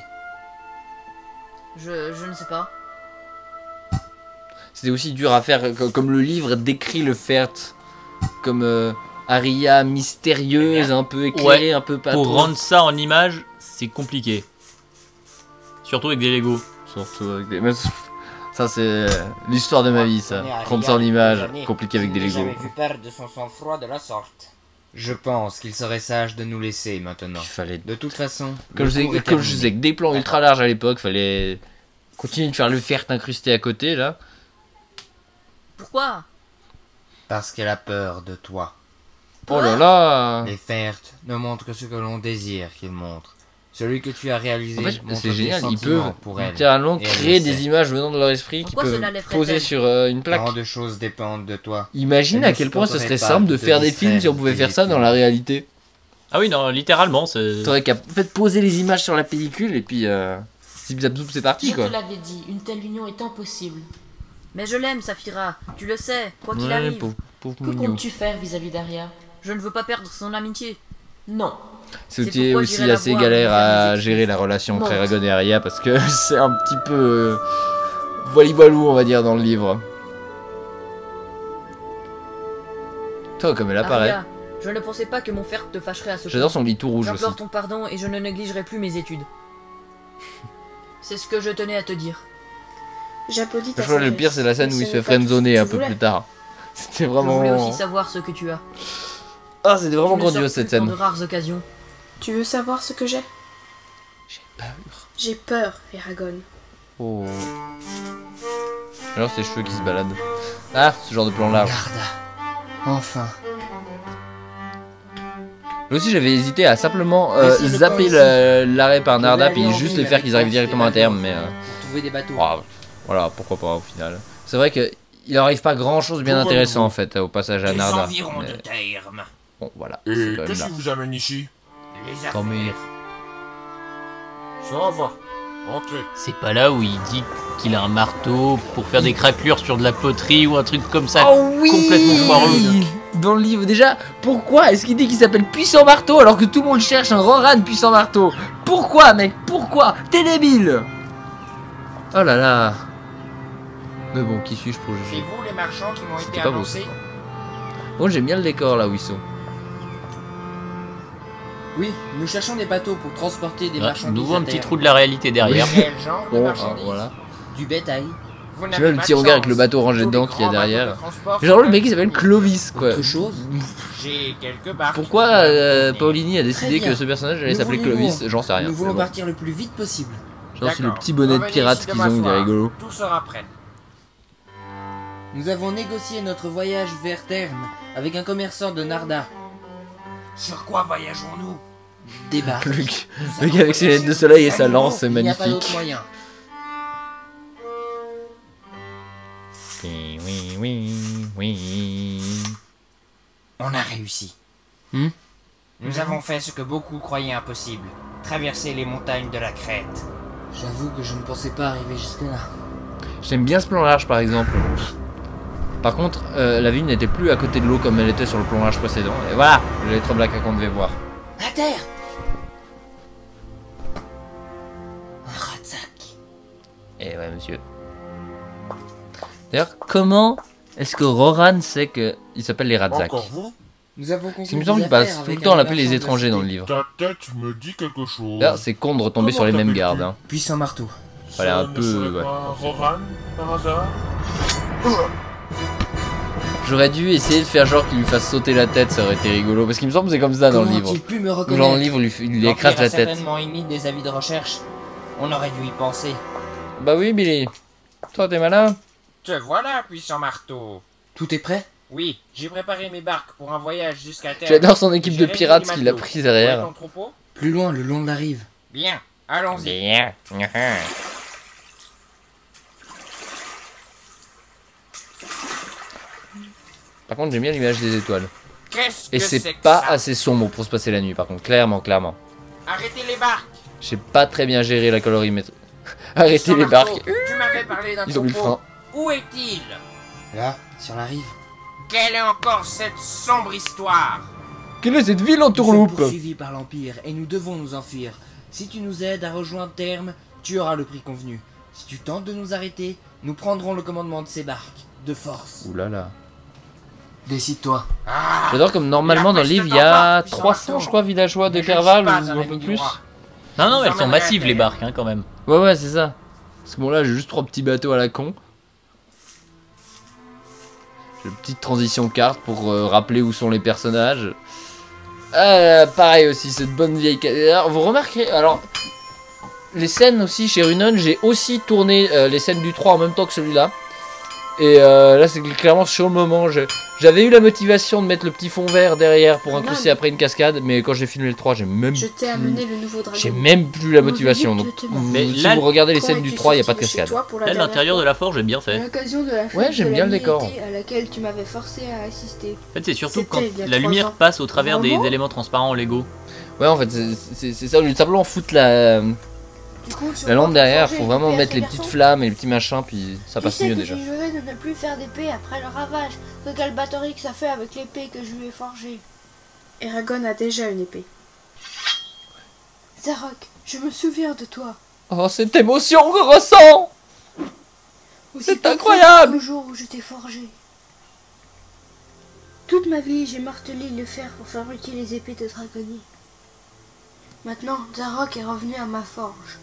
Je ne sais pas. C'était aussi dur à faire, comme le livre décrit le Feirt. Comme Aria mystérieuse, un peu éclairée, ouais, un peu pas pour trop. rendre ça en image, c'est compliqué. Surtout avec des Lego. Surtout avec des... Ça c'est l'histoire de ma vie ça. Prendre ça en image, compliqué avec des Lego. Jamais vu perdre de son sang-froid de la sorte. Je pense qu'il serait sage de nous laisser maintenant. Il fallait... De toute façon, comme je disais, avec des plans ultra larges à l'époque, fallait continuer de faire le Feirt incrusté à côté là. Pourquoi? Parce qu'elle a peur de toi. Oh là là. Les Feirt ne montrent que ce que l'on désire qu'ils montrent. Celui que tu as réalisé. En fait, montre c'est génial, tes ils peuvent sentiments pour elle. littéralement Et elle créer le des sait. images venant de leur esprit qui Pourquoi peuvent cela l'effraie-t-elle poser sur une plaque. Tant de choses dépendent de toi. Imagine Elle à ne quel point ce serait supporterait simple pas de te faire des films si on distraire, pouvait te faire ça dans distraire. la réalité. Ah oui, non, littéralement, c'est... T'aurais qu'à en fait, poser les images sur la pellicule et puis zip zap zoup c'est parti Je quoi. te l'avais dit, une telle union est impossible. Mais je l'aime, Saphira. Tu le sais, quoi qu'il Ouais, arrive. pauvre Que Mouniou. comptes-tu faire vis-à-vis d'Aria? Je ne veux pas perdre son amitié. Non. C'est C'est pourquoi aussi j'irai la assez voir, galère lui faire à des excuses. gérer la relation entre Non. Eragon et Arya parce que c'est un petit peu voilou on va dire dans le livre. Toi comme elle apparaît. Arya, je ne pensais pas que mon frère te fâcherait à ce point. J'adore son lit tout rouge aussi. J'implore ton pardon et je ne négligerai plus mes études. C'est ce que je tenais à te dire. J'applaudis ta Je vois le sagesse. pire c'est la scène Mais où il ce se fait n'est pas tout ce friendzoner que un tu peu voulais. plus tard. C'était Je voulais aussi vraiment... savoir ce que tu as. Ah c'était vraiment Tu ne sors grandiose plus cette qu'en scène. de rares occasions. Tu veux savoir ce que j'ai? J'ai peur. J'ai peur, Eragon. Oh. Alors ses cheveux qui se baladent. Ah ce genre de plan large. Enfin. Là aussi j'avais hésité à simplement Laissez le zapper camp ici. l'arrêt par Narda aller puis en juste ville le faire avec qu'ils arrivent force directement à des terme bateaux. mais... Pour trouver des bateaux. Voilà pourquoi pas au final. C'est vrai que il arrive pas grand chose bien intéressant en fait au passage à Narda. environs mais de Terme. bon voilà. Et c'est quand même qu'est-ce là. qui vous amène ici? Les Tant mieux. affaires. Ça va. Entrez. C'est pas là où il dit qu'il a un marteau pour faire des craquelures sur de la poterie ou un truc comme ça. Oh oui complètement foireux. Dans le livre déjà, pourquoi est-ce qu'il dit qu'il s'appelle Puissant Marteau alors que tout le monde cherche un Roran Puissant Marteau? Pourquoi mec? Pourquoi? T'es débile! Oh là là. Mais bon, qui suis-je pour C'est juger? vous les marchands qui m'ont C'était été pas beau, annoncés? Bon j'aime bien le décor là où ils sont. Oui, nous cherchons des bateaux pour transporter des Ouais, marchandises. nouveau à un petit terre. trou de la réalité derrière. Quel genre de Bon, marchandises? voilà. Du bétail. Vous J'ai n'avez même le pas petit de hangar avec chance. le bateau rangé Tous dedans les qu'il y a grands bateaux derrière. de transport Genre sont le mec il s'appelle disponibles. Clovis quoi. Autre chose. J'ai quelques barques. Pourquoi qui peuvent vous Paulini a Très décidé bien. que ce personnage allait Nous s'appeler voulons Clovis? J'en sais rien. Nous voulons mais bon. partir le plus vite possible. Genre c'est le D'accord. petit bonnet de Revenez pirate ici qu'ils demain ont, il est soir. rigolo. Tout sera prêt. Nous avons négocié notre voyage vers Terme avec un commerçant de Narda. Sur quoi voyageons-nous? Des barques. Le gars avec ses lunettes de soleil et sa lance, c'est Il n'y a pas d'autre magnifique. moyen. Oui, oui, oui, oui. On a réussi. Nous avons fait ce que beaucoup croyaient impossible. Traverser les montagnes de la Crète. J'avoue que je ne pensais pas arriver jusque-là. J'aime bien ce plan large par exemple. Par contre, la ville n'était plus à côté de l'eau comme elle était sur le plan large précédent. Et voilà, les lettres black qu'on devait voir. À terre! Un Ratsak. Et ouais, monsieur. D'ailleurs, comment est-ce que Roran sait qu'il s'appelle les Radzak? Encore vous? Nous avons Parce qu'il me semble qu'il passe tout le temps à l'appeler les étrangers dans le livre. Ta tête me dit quelque chose. D'ailleurs, c'est con de retomber sur les mêmes gardes. Hein. Puissant marteau. Fallait un peu, ouais. Roran, par hasard? J'aurais dû essayer de faire genre qu'il lui fasse sauter la tête, ça aurait été rigolo. Parce qu'il me semble que c'est comme ça dans le Comment livre. a-t-il pu me Genre reconnaître? dans le livre, il lui écrase L'Empire la a tête. certainement émis des avis de recherche. On aurait dû y penser. Bah oui, Billy. Toi, t'es malin. Te voilà, puissant marteau. Tout est prêt? Oui, j'ai préparé mes barques pour un voyage jusqu'à terre. J'adore son équipe de J'ai pirates réuni qu'il a les pris matelots. derrière. Où est ton troupeau? Plus loin, le long de la rive. Bien, allons-y. Bien. Par contre, j'aime bien l'image des étoiles. Qu'est-ce Et que c'est que pas ça? assez sombre pour se passer la nuit, par contre. Clairement. Arrêtez les barques. J'ai pas très bien géré la colorimétrie. Arrêtez Puissant les marteau, barques. Tu m'avais parlé d'un Ils ont mis le troupeau. frein. Où est-il? Là, sur la rive. Quelle est encore cette sombre histoire? Quelle est cette ville en Nous sommes tourloupe? poursuivis par l'Empire et nous devons nous enfuir. Si tu nous aides à rejoindre Terme, tu auras le prix convenu. Si tu tentes de nous arrêter, nous prendrons le commandement de ces barques. De force. Ouh là là. Décide-toi. J'adore comme normalement dans le livre il y a 300 je crois villageois de Kerval ou un peu plus. Non, elles sont massives les barques hein, quand même. Ouais, c'est ça. Parce que bon là j'ai juste 3 petits bateaux à la con. J'ai une petite transition carte pour rappeler où sont les personnages. Pareil aussi, cette bonne vieille... Alors, vous remarquerez, alors... Les scènes aussi chez Runon, j'ai aussi tourné les scènes du 3 en même temps que celui-là. Et là, c'est clairement sur le moment. J'avais eu la motivation de mettre le petit fond vert derrière pour incruster après une cascade, mais quand j'ai filmé le 3, j'ai même plus la motivation. Donc, si vous regardez les scènes du 3, il n'y a pas de cascade. Là, l'intérieur de la forge est bien fait. Ouais, j'aime bien le décor. À laquelle tu m'avais forcé à assister. En fait, c'est surtout quand la lumière passe au travers des éléments transparents Lego. Ouais, en fait, c'est ça. Au lieu de simplement foutre la lampe derrière, faut vraiment mettre les petites flammes et les petits machins, puis ça passe mieux déjà. Tu sais que j'ai juré de ne plus faire d'épée après le ravage que Galbatorix a fait avec l'épée que je lui ai forgée. Eragon a déjà une épée. Zarok, je me souviens de toi. Oh, cette émotion que je ressens! C'est incroyable! Le jour où je t'ai forgé. Toute ma vie, j'ai martelé le fer pour fabriquer les épées de dragonnier. Maintenant, Zarok est revenu à ma forge.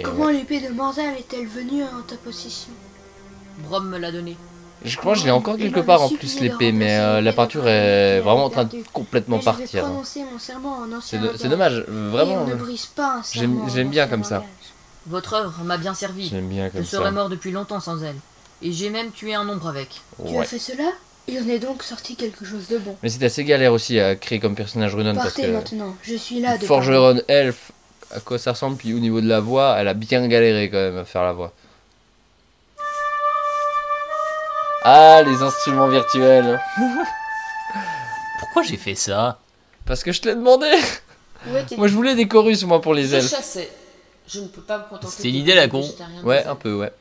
Comment l'épée de Mordal est-elle venue en ta possession? Brom me l'a donné. Je crois que je l'ai encore quelque part en plus l'épée, mais la peinture est vraiment en train de complètement partir. C'est dommage, vraiment. J'aime bien comme ça. Votre œuvre m'a bien servi. J'aime bien comme ça. Je serais mort depuis longtemps sans elle. Et j'ai même tué un ombre avec. Tu as fait cela? Il en est donc sorti quelque chose de bon. Mais c'est assez galère aussi à créer comme personnage Runon parce que maintenant, je suis là de Forgeron Elf, à quoi ça ressemble, puis au niveau de la voix, elle a bien galéré quand même à faire la voix. Ah, les instruments virtuels. Pourquoi j'ai fait ça? Parce que je te l'ai demandé. Moi je voulais des chorus moi pour les elfes. Je ne peux pas me contenter. C'était une idée la con. Ouais, un peu, ouais.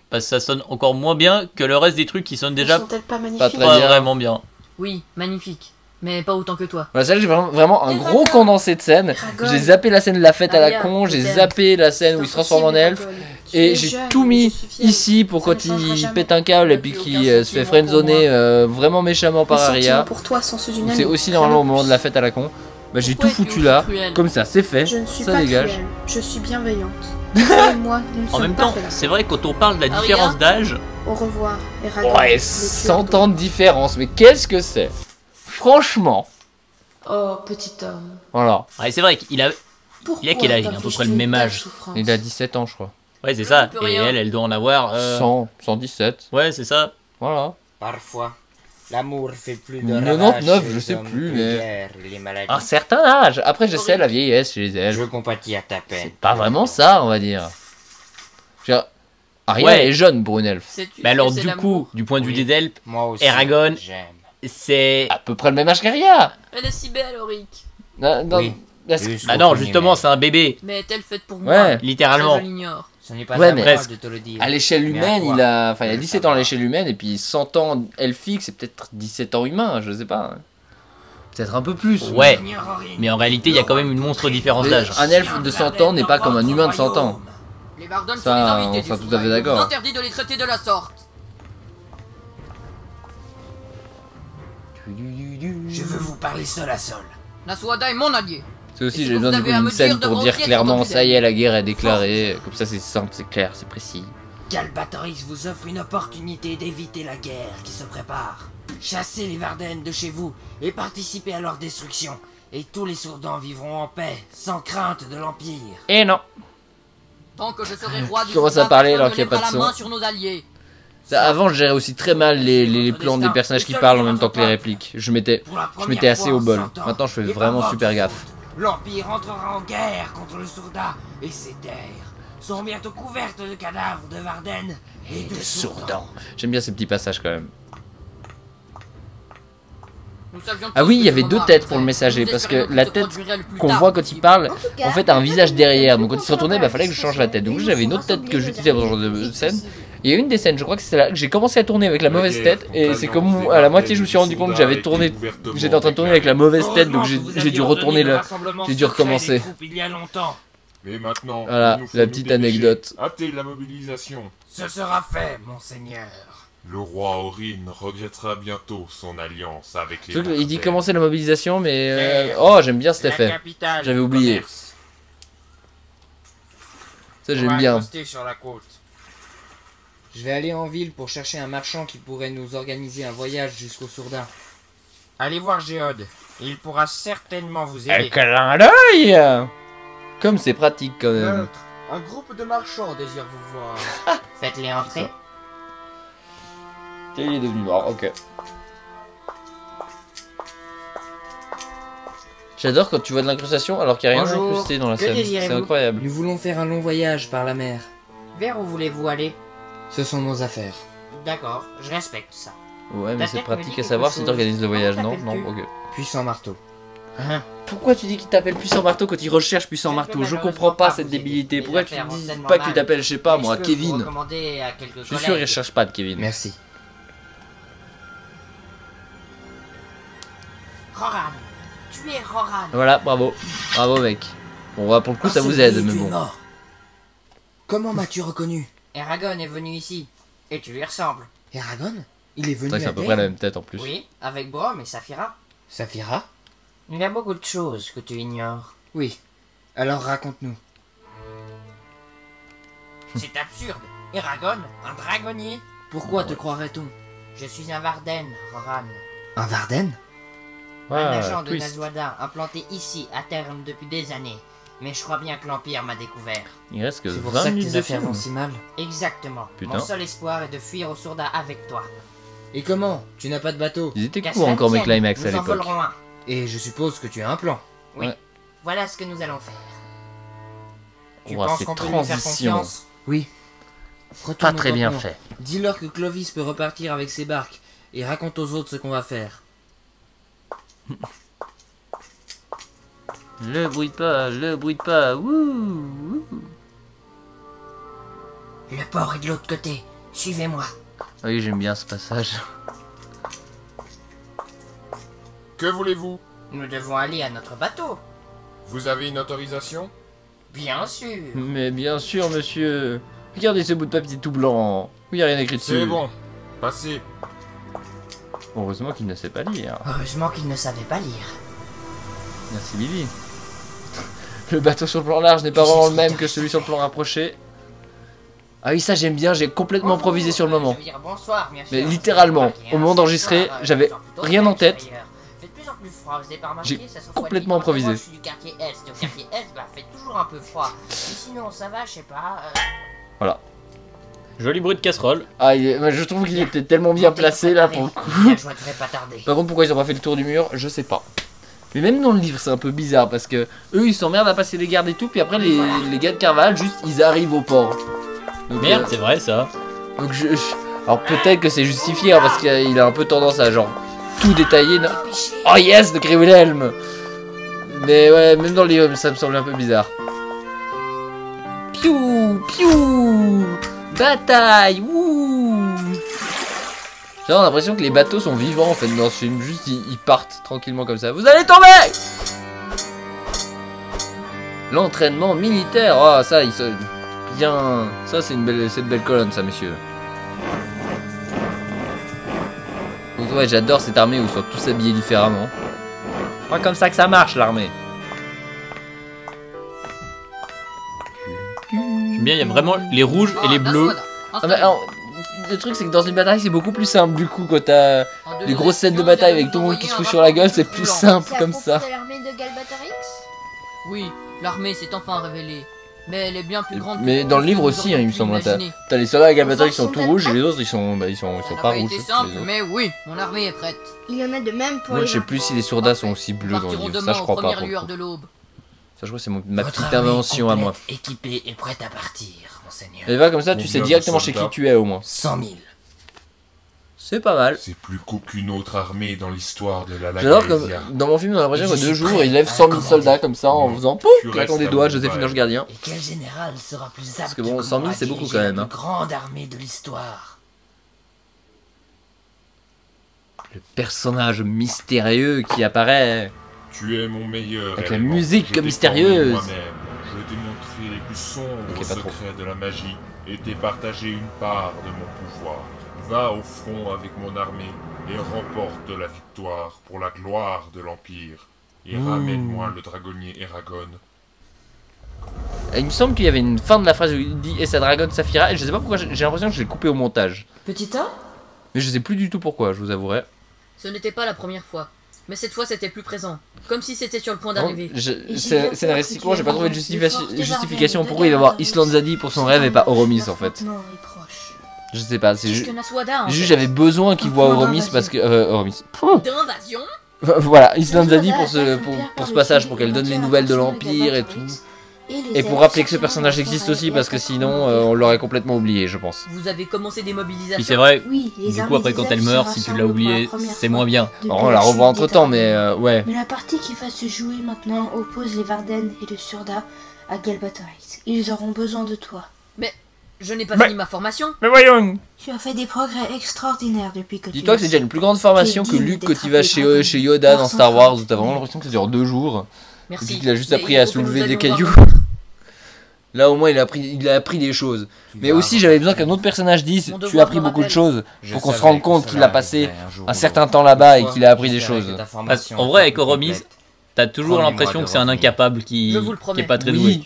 Parce que ça sonne encore moins bien que le reste des trucs qui sonnent déjà pas vraiment bien. Oui, magnifique. Mais pas autant que toi. Voilà, ça j'ai vraiment un gros condensé de scène. J'ai zappé la scène de la fête à la con, j'ai zappé la scène où il se transforme en elfe. Et j'ai tout mis ici pour quand il pète un câble et puis qu'il se fait friendzoner vraiment méchamment par Aria. C'est aussi normalement au moment de la fête à la con. Bah j'ai tout foutu là, comme ça c'est fait, ça dégage. Je suis bienveillante. Moi, en même temps, c'est vrai quand on parle de la différence d'âge. Au revoir, Eragon. Ouais, 100 ans de différence, mais qu'est-ce que c'est? Franchement. Oh, petit homme. Voilà. Ouais, c'est vrai qu'il a. Il a quel âge? Il a à peu près le même âge. Il a 17 ans, je crois. Ouais, c'est ça. Et elle doit en avoir. 117. Ouais, c'est ça. Voilà. Parfois. L'amour fait plus de 99, je sais plus, mais... Un certain âge. Après, je sais la vieillesse chez les elfes. Je compatis à ta peine. C'est pas vraiment ça, on va dire. Aria est jeune pour une elfe. Mais alors, du coup, du point de vue des elfes, Eragon, c'est... à peu près le même âge qu'Aria. Elle est si belle, Auric. Bah non, justement, c'est un bébé. Mais est-elle faite pour moi? Littéralement. Je l'ignore. Ce n'est pas presque. de te le dire. À l'échelle humaine, il a 17 ans à l'échelle humaine, et puis 100 ans elfique, c'est peut-être 17 ans humain, je sais pas. Peut-être un peu plus. Ouais, mais en réalité, il y a quand même une monstre différence d'âge. Un elfe de 100 ans n'est pas comme un humain de 100 ans. Les Vardones Ça, sont les invités on sera du tout à fait Fouvaille. d'accord. Interdit de les traiter de la sorte. Je veux vous parler seul à seul. Nasuada est mon allié. C'est aussi, j'ai besoin d'une scène pour dire clairement, ça y est, la guerre est déclarée. Comme ça, c'est simple, c'est clair, c'est précis. Galbatorix vous offre une opportunité d'éviter la guerre qui se prépare. Chassez les Varden de chez vous et participez à leur destruction. Et tous les Sourdans vivront en paix, sans crainte de l'Empire. Et non. Tant que je serai roi du commence à parler alors qu'il n'y a pas de son. sur nos alliés. Avant, je gérais aussi très mal les plans des personnages qui parlent en même temps que les répliques. Je m'étais assez au bol. Maintenant, je fais vraiment super gaffe. L'Empire entrera en guerre contre le Sourda et ses terres sont bientôt couvertes de cadavres de Varden et de Sourdans. J'aime bien ces petits passages quand même. Ah oui, il y avait deux têtes pour le messager, parce que la tête qu'on voit quand il parle, en fait, a un visage derrière. Donc quand il se retournait, bah fallait que je change la tête. Donc j'avais une autre tête que j'utilisais pour ce genre de scène. Il y a une des scènes, je crois que c'est celle-là, que j'ai commencé à tourner avec la mauvaise tête, et c'est comme à la moitié je me suis rendu compte que j'avais tourné, j'étais en train de tourner avec la mauvaise tête, donc j'ai dû retourner là, j'ai dû recommencer. Mais maintenant, voilà, la petite anecdote. Hâtez la mobilisation. Ce sera fait, monseigneur. Le roi Orin regrettera bientôt son alliance avec les... Il dit commencer la mobilisation, mais... oh, j'aime bien cet effet. J'avais oublié. Ça, j'aime bien. Je vais aller en ville pour chercher un marchand qui pourrait nous organiser un voyage jusqu'au Sourdin. Allez voir Géode. Il pourra certainement vous aider. Un clin d'œil. Comme c'est pratique quand même. Un groupe de marchands désire vous voir. Faites-les entrer. Il est devenu noir, ok. J'adore quand tu vois de l'incrustation alors qu'il n'y a rien d'incrusté dans la scène. C'est incroyable. Nous voulons faire un long voyage par la mer. Vers où voulez-vous aller? Ce sont nos affaires. D'accord, je respecte ça. Ouais, mais c'est pratique à savoir si tu organises le voyage, non? Non, ok. Puissant marteau. Hein? Pourquoi tu dis qu'il t'appelle Puissant Marteau quand il recherche Puissant Marteau? Je comprends pas cette débilité. Pourquoi tu dis pas que tu t'appelles, je sais pas moi, Kevin? Je suis sûr qu'il cherche pas de Kevin. Merci. Roran, tu es Roran. Voilà, bravo. Bravo mec. Bon, bah, pour le coup ça vous aide, mais bon. Comment m'as-tu reconnu? Eragon est venu ici. Et tu lui ressembles. Eragon? Il est venu C'est à peu près la même tête en plus. Oui, avec Brom et Saphira. Saphira? Il y a beaucoup de choses que tu ignores. Oui. Alors raconte-nous. C'est absurde. Eragon, un dragonnier. Pourquoi te croirait-on? Je suis un Varden, Roran. Un Varden? Un agent de Nazwada implanté ici, à terme, depuis des années. Mais je crois bien que l'Empire m'a découvert. Il reste que 20 minutes de film. C'est pour ça que tes affaires vont si mal. Exactement. Mon seul espoir est de fuir au Sourda avec toi. Et comment? Tu n'as pas de bateau? Ils étaient courts encore mes climax à l'époque. Et je suppose que tu as un plan. Oui. Ouais. Voilà ce que nous allons faire. Tu penses qu'on peut nous faire confiance? Oui. Pas très bien fait. Dis-leur que Clovis peut repartir avec ses barques et raconte aux autres ce qu'on va faire. Le bruit de pas, wouh. Le port est de l'autre côté, suivez-moi. Oui, j'aime bien ce passage. Que voulez-vous? Nous devons aller à notre bateau. Vous avez une autorisation? Bien sûr. Mais bien sûr, monsieur. Regardez ce bout de papier tout blanc. Il n'y a rien écrit dessus. C'est bon, passez. Heureusement qu'il ne sait pas lire. Heureusement qu'il ne savait pas lire. Merci Billy. Le bateau sur le plan large n'est pas vraiment le même que celui sur le plan rapproché. Ah oui, ça j'aime bien, j'ai complètement improvisé sur le moment. Je veux dire bonsoir, bien sûr. Mais littéralement, au moment d'enregistrer, j'avais rien en tête. J'ai complètement improvisé. Je suis du quartier Est. Au quartier Est, bah, fait toujours un peu froid. Mais sinon, ça va, je sais pas. Voilà. Joli bruit de casserole. Ah, je trouve qu'il était tellement bien placé là pour le coup. Par contre, pourquoi ils ont pas fait le tour du mur, je sais pas. Mais même dans le livre, c'est un peu bizarre parce que eux ils s'emmerdent à passer les gardes et tout, puis après les gars de Carval, juste ils arrivent au port. Donc, merde, c'est vrai ça. Donc alors peut-être que c'est justifié hein, parce qu'il a un peu tendance à genre tout détailler. Oh yes, de crie Wilhelm. Mais ouais, même dans le livre, ça me semble un peu bizarre. Piou, piou, bataille, wouh. J'ai l'impression que les bateaux sont vivants en fait dans ce film, juste ils partent tranquillement comme ça. Vous allez tomber! L'entraînement militaire, oh ça, il se... bien... Ça c'est une belle colonne ça messieurs. Donc ouais, j'adore cette armée où ils sont tous habillés différemment. Pas comme ça que ça marche l'armée. J'aime bien, il y a vraiment les rouges et les bleus. Ah, mais alors, le truc c'est que dans une bataille c'est beaucoup plus simple du coup quand t'as les grosses scènes de bataille avec tout le monde qui se fout sur la gueule, c'est plus simple comme ça. C'est l'armée de Galbatorix? Oui, l'armée s'est enfin révélée. Mais elle est bien plus grande. Mais dans le livre aussi, hein, il me semble. T'as les soldats à Galbatorix qui sont tout rouges et les autres ils sont pas rouges. C'est simple, mais oui, mon armée est prête. Il y en a de même pour moi, les je sais plus si les soldats sont aussi bleus dans le livre. Ça je crois pas. Ça je crois que c'est ma petite invention à moi. Équipée et prête à partir, monseigneur. Et va comme ça, tu sais directement chez qui tu es au moins. 100 000. C'est pas mal. C'est plus qu'aucune autre armée dans l'histoire de la J'adore comme dans mon film, on a l'impression que 2 jours, il lève 100 000 soldats comme ça en faisant pouf, claquant des doigts, Joséphine Ange Gardien. Et quel général sera plus apte parce que bon, 100 000 c'est beaucoup quand même. La plus grande armée de l'histoire. Le personnage mystérieux qui apparaît. Tu es mon meilleur. Avec la musique mystérieuse. Je t'ai montré les plus sombres secrets de la magie et t'ai partagé une part de mon pouvoir. Va au front avec mon armée et remporte la victoire pour la gloire de l'Empire. Et ramène-moi le dragonnier Eragon. Il me semble qu'il y avait une fin de la phrase où il dit « Et sa dragonne Saphira » et je sais pas pourquoi, j'ai l'impression que je l'ai coupé au montage. Petit homme ? Mais je sais plus du tout pourquoi, je vous avouerai. Ce n'était pas la première fois. Mais cette fois c'était plus présent. Comme si c'était sur le point d'arriver. Scénaristiquement, j'ai pas trouvé de justification pourquoi il va avoir Island Zadie pour son rêve et pas Oromis en fait. Je sais pas, c'est Qu'est-ce que Naswada, en juste fait j'avais besoin qu'il voit Oromis parce que... Oromis. D'invasion. Voilà, Island Zadie pour ce passage, pour qu'elle donne les nouvelles de l'Empire et tout. Et pour rappeler que ce personnage existe aussi, parce que sinon on l'aurait complètement oublié, je pense. Vous avez commencé des mobilisations. Oui, c'est vrai. Oui, Du coup, après, quand elle meurt, si tu l'as oublié, c'est moins bien. Alors, on la revoit entre temps, mais ouais. Mais la partie qui va se jouer maintenant oppose les Varden et le Surda à Galbatorix. Ils auront besoin de toi. Mais je n'ai pas fini ma formation. Mais voyons. Tu as fait des progrès extraordinaires depuis que tu... Dis-toi que c'est déjà une plus grande formation que Luke quand il va chez Yoda dans Star Wars, où t'as vraiment l'impression que ça dure 2 jours. Merci. Et puis qu'il a juste appris à soulever des cailloux. Là au moins il a appris des choses. Mais aussi j'avais besoin qu'un autre personnage dise tu as appris beaucoup de choses pour qu'on se rende compte qu'il a passé un certain temps là-bas et qu'il a appris des choses. En vrai avec Oromis, t'as toujours l'impression que c'est un incapable qui est pas très doué.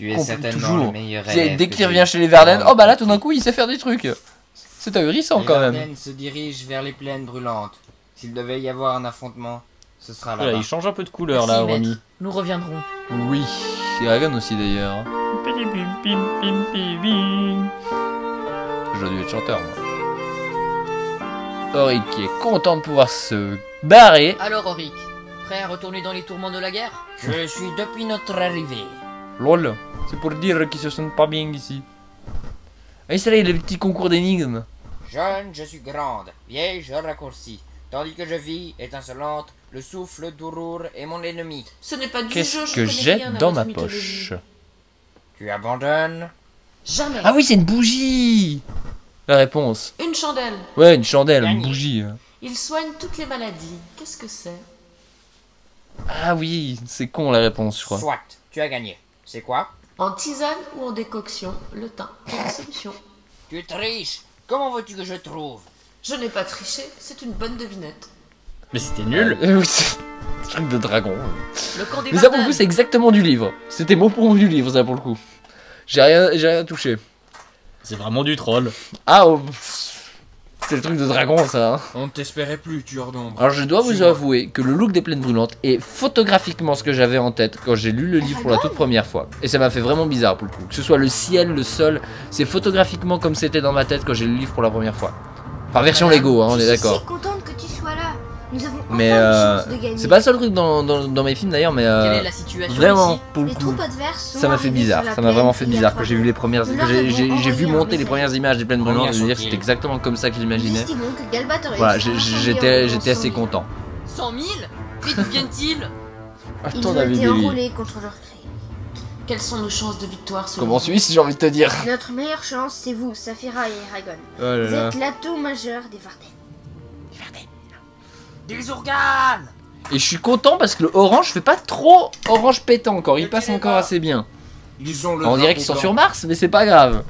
Toujours. Dès qu'il revient chez les Varden, oh bah là tout d'un coup il sait faire des trucs. C'est ahurissant quand même. Les Varden se dirigent vers les plaines brûlantes. S'il devait y avoir un affrontement, ce sera là-bas. Il change un peu de couleur là, Oromis. Nous reviendrons. Oui, et Ragan aussi d'ailleurs. J'aurais dû être chanteur moi. Auric qui est content de pouvoir se barrer. Alors Auric, prêt à retourner dans les tourments de la guerre? Je suis depuis notre arrivée. Lol, c'est pour dire qu'ils se sentent pas bien ici. Ah c'est là, il y a les petits concours d'énigmes. Jeune, je suis grande, vieille, je raccourcis. Tandis que je vis, étincelante, le souffle d'Urur est mon ennemi. Ce n'est pas du jeu, Qu'est-ce que j'ai dans ma poche? Tu abandonnes? Jamais. Ah oui, c'est une bougie. La réponse. Une chandelle. Ouais, une chandelle, une bougie. Il soigne toutes les maladies. Qu'est-ce que c'est? Ah oui, c'est con la réponse, je crois. Soit, tu as gagné. C'est quoi? En tisane ou en décoction, le thym est la solution. Tu triches. Comment veux-tu que je trouve? Je n'ai pas triché, c'est une bonne devinette. Mais c'était nul. Truc de dragon. Le camp des Mais ça pour le Varden. coup c'est exactement du livre. C'était mot pour mot du livre ça pour le coup. J'ai rien touché. C'est vraiment du troll. Ah oh, c'est le truc de dragon ça. Hein. On ne t'espérait plus, tueur d'ombre. Alors je dois vous avouer que le look des plaines brûlantes est photographiquement ce que j'avais en tête quand j'ai lu le livre pour la toute première fois. Et ça m'a fait vraiment bizarre pour le coup. Que ce soit le ciel, le sol, c'est photographiquement comme c'était dans ma tête quand j'ai lu le livre pour la première fois. Par version Lego, hein, on est d'accord. Je suis contente que tu sois là. Nous avons enfin Mais une chance de gagner. c'est pas le seul truc dans mes films d'ailleurs, mais Quelle est la situation vraiment ici? pour le Les coup, troupes adverses sont ça m'a fait arrivées bizarre. sur la Ça m'a vraiment fait plaine il y a bizarre 3 quand j'ai vu les premières, Nous leur avons j'ai envoyé vu un monter les message. premières images des plaines brûlantes. Je veux dire, sont-ils? c'était exactement comme ça que je Nous l'imaginais. estimons que Galbatorix Voilà, sera incendié j'étais environ assez 100 000. content. 100 000? Mais d'où viennent-ils? Ils ont été enrôlés contre leur crime. Quelles sont nos chances de victoire selon Comme en vous? Suisse, j'ai envie de te dire. Notre meilleure chance, c'est vous, Saphira et Eragon. Oh là Vous là. êtes l'atout majeur des Varden. Des organes! Et je suis content parce que le orange fait pas trop orange pétant encore. Il passe encore assez bien. On dirait qu'ils sont sur Mars, mais c'est pas grave.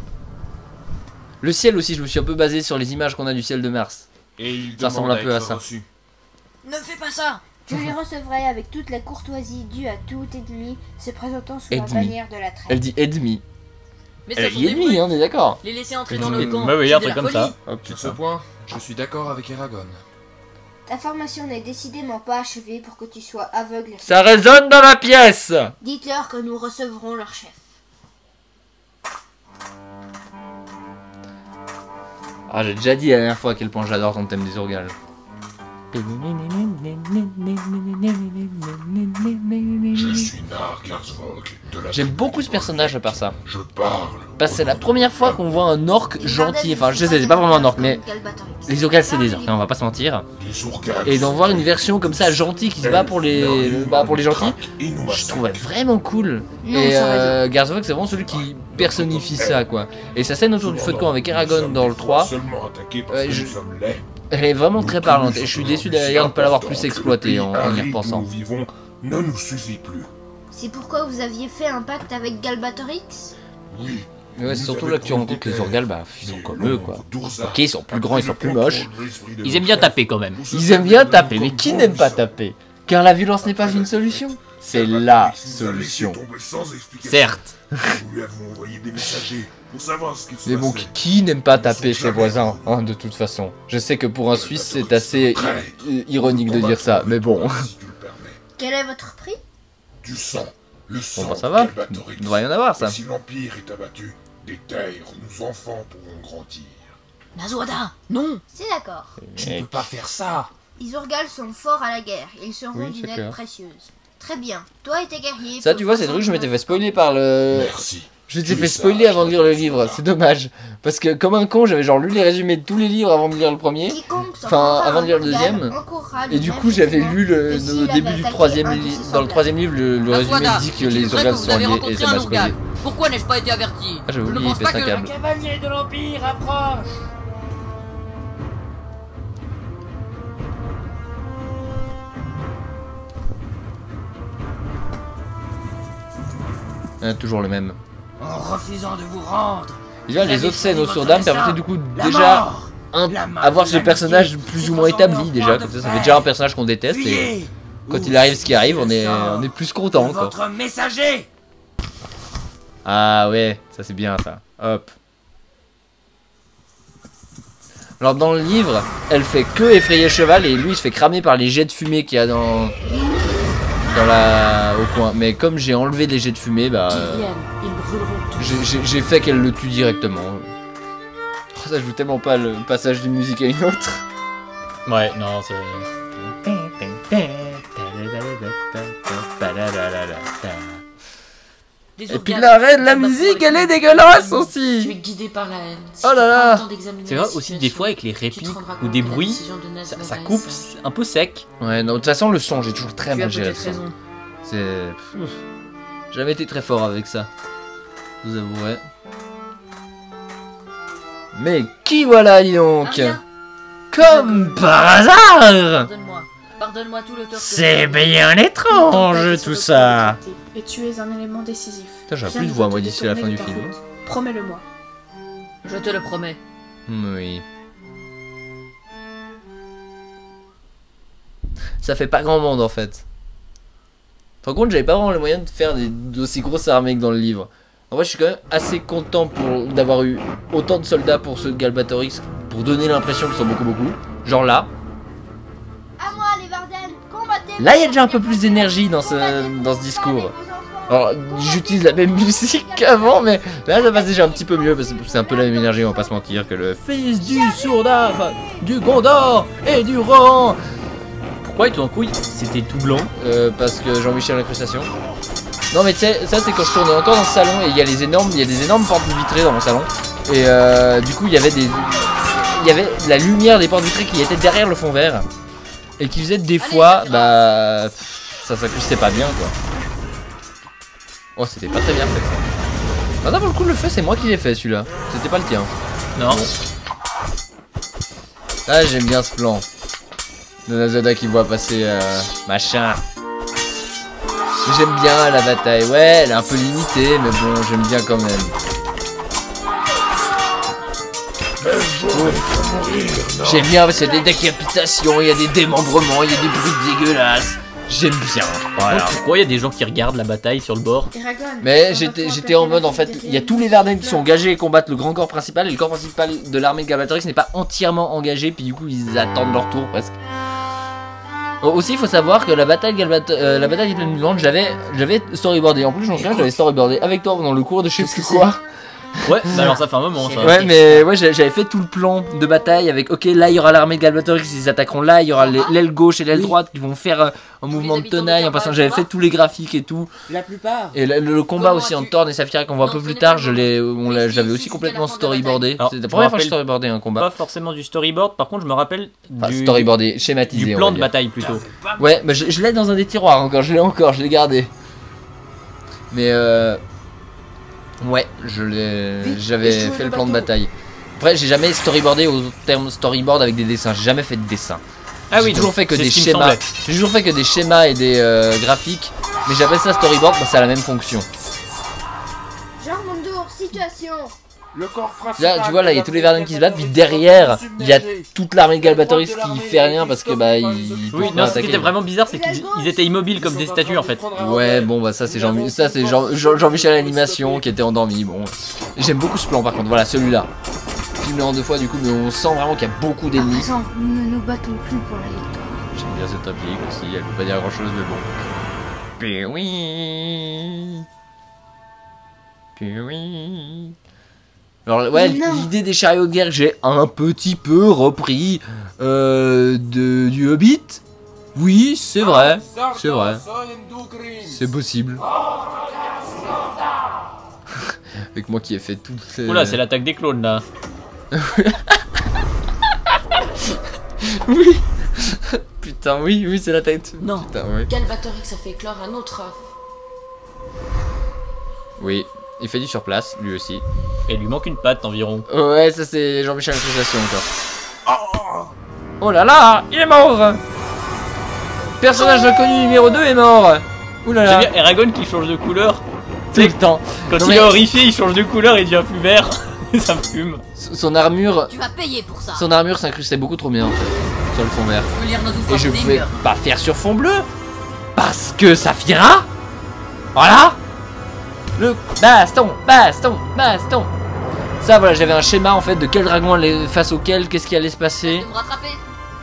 Le ciel aussi, je me suis un peu basé sur les images qu'on a du ciel de Mars. Et il Ça ressemble un peu à ça. reçu. Ne fais pas ça! Je les recevrai avec toute la courtoisie due à tout ennemi se présentant sous la Ennemi. bannière de la trêve. Elle dit ennemi. Mais Elle ça a sont dit des ennemi, brutes. hein, on est d'accord. Les laisser entrer dans le camp. Bah oui, c'est un de truc la comme ça. folie. Sur ce point, je suis d'accord avec Eragon. Ta formation n'est décidément pas achevée pour que tu sois aveugle. Ça résonne dans la pièce. Dites-leur que nous recevrons leur chef. Ah, j'ai déjà dit la dernière fois à quel point j'adore ton thème des orgales. Je suis Nargarsvog de la... J'aime beaucoup ce personnage à part ça. Je parle. Parce que c'est la première fois qu'on voit un orc gentil. Enfin, je sais, c'est pas vraiment un orc, mais les orgales c'est des orcs, hein, on va pas se mentir. Les orgales Et d'en sont voir une version comme ça gentille qui se bat pour les gentils, et nous je trouvais vraiment cool. Non, Et sans raison. Garzvog c'est vraiment celui qui personnifie ça quoi. Et sa scène autour du feu de camp avec Eragon dans le 3, seulement attaqués parce que nous sommes laids. elle est vraiment très parlante. Et je suis déçu d'ailleurs de ne pas l'avoir plus exploité en y Aride où repensant. nous vivons ne nous suffit plus. C'est pourquoi vous aviez fait un pacte avec Galbatorix? Oui. Ouais, c'est surtout là que tu rencontres les orgales, bah ils sont comme eux quoi. Ok, ils sont plus grands, ils sont plus moches. Ils aiment bien taper quand même. Ils aiment bien taper, mais qui n'aime pas taper? Car la violence n'est pas une solution, c'est LA solution. Certes. Nous lui avons envoyé des messagers pour savoir ce qu'il se Mais bon, passait. qui n'aime pas taper ses voisins, hein, de toute façon. Je sais que pour un Suisse, c'est assez ironique de dire ça, mais bon. Si tu le permets. Quel est votre prix? Du sang. Le sang. Bon bah ça va, d'Galbatorix. il devrait y en avoir Et ça. si l'Empire est abattu, des terres, nos enfants pourront grandir. Nazwada, non. C'est d'accord. Tu ne peux pas faire ça. Les Urgals sont forts à la guerre. Ils seront d'une aide précieuse. Très bien. Toi et tes guerriers... Ça, tu vois, c'est le truc, je m'étais fait spoiler par le... Merci. Je t'ai fait spoiler avant de lire le livre, c'est dommage. Parce que comme un con, j'avais genre lu les résumés de tous les livres avant de lire le premier. Enfin, avant de lire le deuxième. Et du coup, j'avais lu au début du troisième livre. Dans le troisième livre, le résumé dit que les Urgals sont alliés et ça m'a spoilé. Pourquoi n'ai-je pas été averti? Ah, j'avais oublié, il pète un câble. Un cavalier de l'Empire approche. Toujours le même. En refusant de vous rendre. Déjà, les autres scènes au Surdam permettaient du coup déjà avoir ce personnage plus ou moins établi déjà. Comme ça fait déjà un personnage qu'on déteste et quand il arrive ce qui arrive, on est plus content quoi. Votre messager. Ah ouais, ça c'est bien ça. Hop. Alors dans le livre, elle fait que effrayer le cheval et lui il se fait cramer par les jets de fumée qu'il y a au coin. Mais comme j'ai enlevé les jets de fumée, bah j'ai fait qu'elle le tue directement. Oh, ça joue tellement pas le passage d'une musique à une autre. Ouais, non, c'est... Et puis l'arrêt de la musique, elle est dégueulasse aussi. Tu es guidé par la haine. Oh là là. C'est vrai aussi des fois avec les répliques ou des bruits, ça coupe un peu sec. Ouais, non, de toute façon le son, j'ai toujours très mal géré le son. C'est... J'avais été très fort avec ça, vous avouerez. Mais qui voilà, dis donc. Comme par hasard. Pardonne-moi tout le tort. C'est bien étrange tout ça. Et tu es un élément décisif. J'aurai plus de voix moi d'ici la fin du film. Promets-le-moi. Je te le promets. Oui. Ça fait pas grand monde en fait. Par contre, j'avais pas vraiment les moyens de faire d'aussi grosses armées que dans le livre. En vrai, je suis quand même assez content d'avoir eu autant de soldats pour ceux de Galbatorix pour donner l'impression qu'ils sont beaucoup. Genre là. À moi, les Varden, combattez. Là, il y a déjà un peu plus d'énergie dans ce discours. Alors, j'utilise la même musique qu'avant, mais là, ça passe déjà un petit peu mieux parce que c'est un peu la même énergie, on va pas se mentir, que le fils du Sourda, enfin, du Gondor et du Rohan. Pourquoi tout d'un coup c'était tout blanc? Parce que Jean-Michel l'incrustation. Non mais tu sais, ça c'est quand je tournais encore dans ce salon et il y a des énormes portes vitrées dans mon salon. Et du coup il y avait la lumière des portes vitrées qui était derrière le fond vert. Et qui faisait des fois, bah ça s'accusait pas bien quoi. Oh c'était pas très bien fait ça. Ah non pour le coup le feu c'est moi qui l'ai fait celui-là. C'était pas le tien. Non. Bon. Ah j'aime bien ce plan. De Nazwada qui voit passer machin. J'aime bien la bataille, ouais, elle est un peu limitée, mais bon, j'aime bien quand même. J'aime bien parce qu'il y a des décapitations, il y a des démembrements, il y a des bruits dégueulasses. J'aime bien. Voilà. Pourquoi il y a des gens qui regardent la bataille sur le bord? Mais j'étais en mode en fait, il y a tous les Varden qui sont engagés et combattent le grand corps principal, et le corps principal de l'armée de Galbatorix n'est pas entièrement engagé, puis du coup ils attendent leur tour presque. Aussi, il faut savoir que la bataille des Plaines Mulantes, j'avais storyboardé. En plus, je m'en souviens, j'avais storyboardé avec toi pendant le cours de je sais plus quoi. Ouais, bah alors ça fait un moment ça. Ouais, mais ouais, j'avais fait tout le plan de bataille avec ok, là il y aura l'armée de Galbatorix, ils attaqueront là, il y aura l'aile gauche et l'aile droite qui vont faire un mouvement de tenaille en passant. J'avais fait tous les graphiques et tout. La plupart. Et le combat aussi en Thorn et Saphira qu'on voit un peu plus tard, j'avais aussi complètement storyboardé. C'était la première fois que je storyboardais un combat. Pas forcément du storyboard, par contre je me rappelle du storyboardé, schématisé. Du plan de bataille plutôt. Ouais, mais je l'ai dans un des tiroirs encore, je l'ai gardé. Mais ouais, j'avais fait le plan de bataille. Après, j'ai jamais storyboardé au terme storyboard avec des dessins. J'ai jamais fait de dessin. Ah oui, j'ai toujours fait que des schémas. J'ai toujours fait que des schémas et des graphiques. Mais j'appelle ça storyboard parce que ça a la même fonction. Jarmondour, situation. Le corps principal. Là, tu vois, là, il y a tous les Varden qui se battent, puis derrière, il y a toute l'armée de Galbatorix qui fait rien parce que bah ils. Oui, non, ce qui était vraiment bizarre, c'est qu'ils étaient immobiles comme des statues en fait. Ouais, bon, bah ça c'est Jean-Michel Animation qui était endormi. Bon, j'aime beaucoup ce plan par contre. Voilà, celui-là. Filmé en 2 fois du coup, mais on sent vraiment qu'il y a beaucoup d'ennemis. Nous ne nous battons plus pour la victoire. J'aime bien cette réplique aussi. Elle veut pas dire grand-chose, mais bon. Puis oui. Puis oui. Alors ouais, l'idée des chariots de guerre, j'ai un petit peu repris du Hobbit. Oui, c'est vrai, c'est vrai. C'est possible. Avec moi qui ai fait tout. Oula, c'est l'attaque des clones là. Oui. Putain, oui, c'est l'attaque. Non. Putain, oui. Galbatorix a fait éclore un autre œuf. Oui, il fait du surplace, lui aussi. Et il lui manque une patte environ. Ouais, ça c'est Jean-Michel Association encore. Oh là là, il est mort. Personnage inconnu numéro 2 est mort. Ouh là là. J'aime bien Eragon qui change de couleur. Tout le temps. Quand il est horrifié, il change de couleur et il devient plus vert. Ça me fume. Son armure. Tu vas payer pour ça. Son armure s'incrustait beaucoup trop bien en fait, sur le fond vert. Et je pouvais pas faire sur fond bleu. Parce que Saphira. Voilà. Le baston. Ça voilà, j'avais un schéma en fait de quel dragon allait face auquel, qu'est-ce qui allait se passer.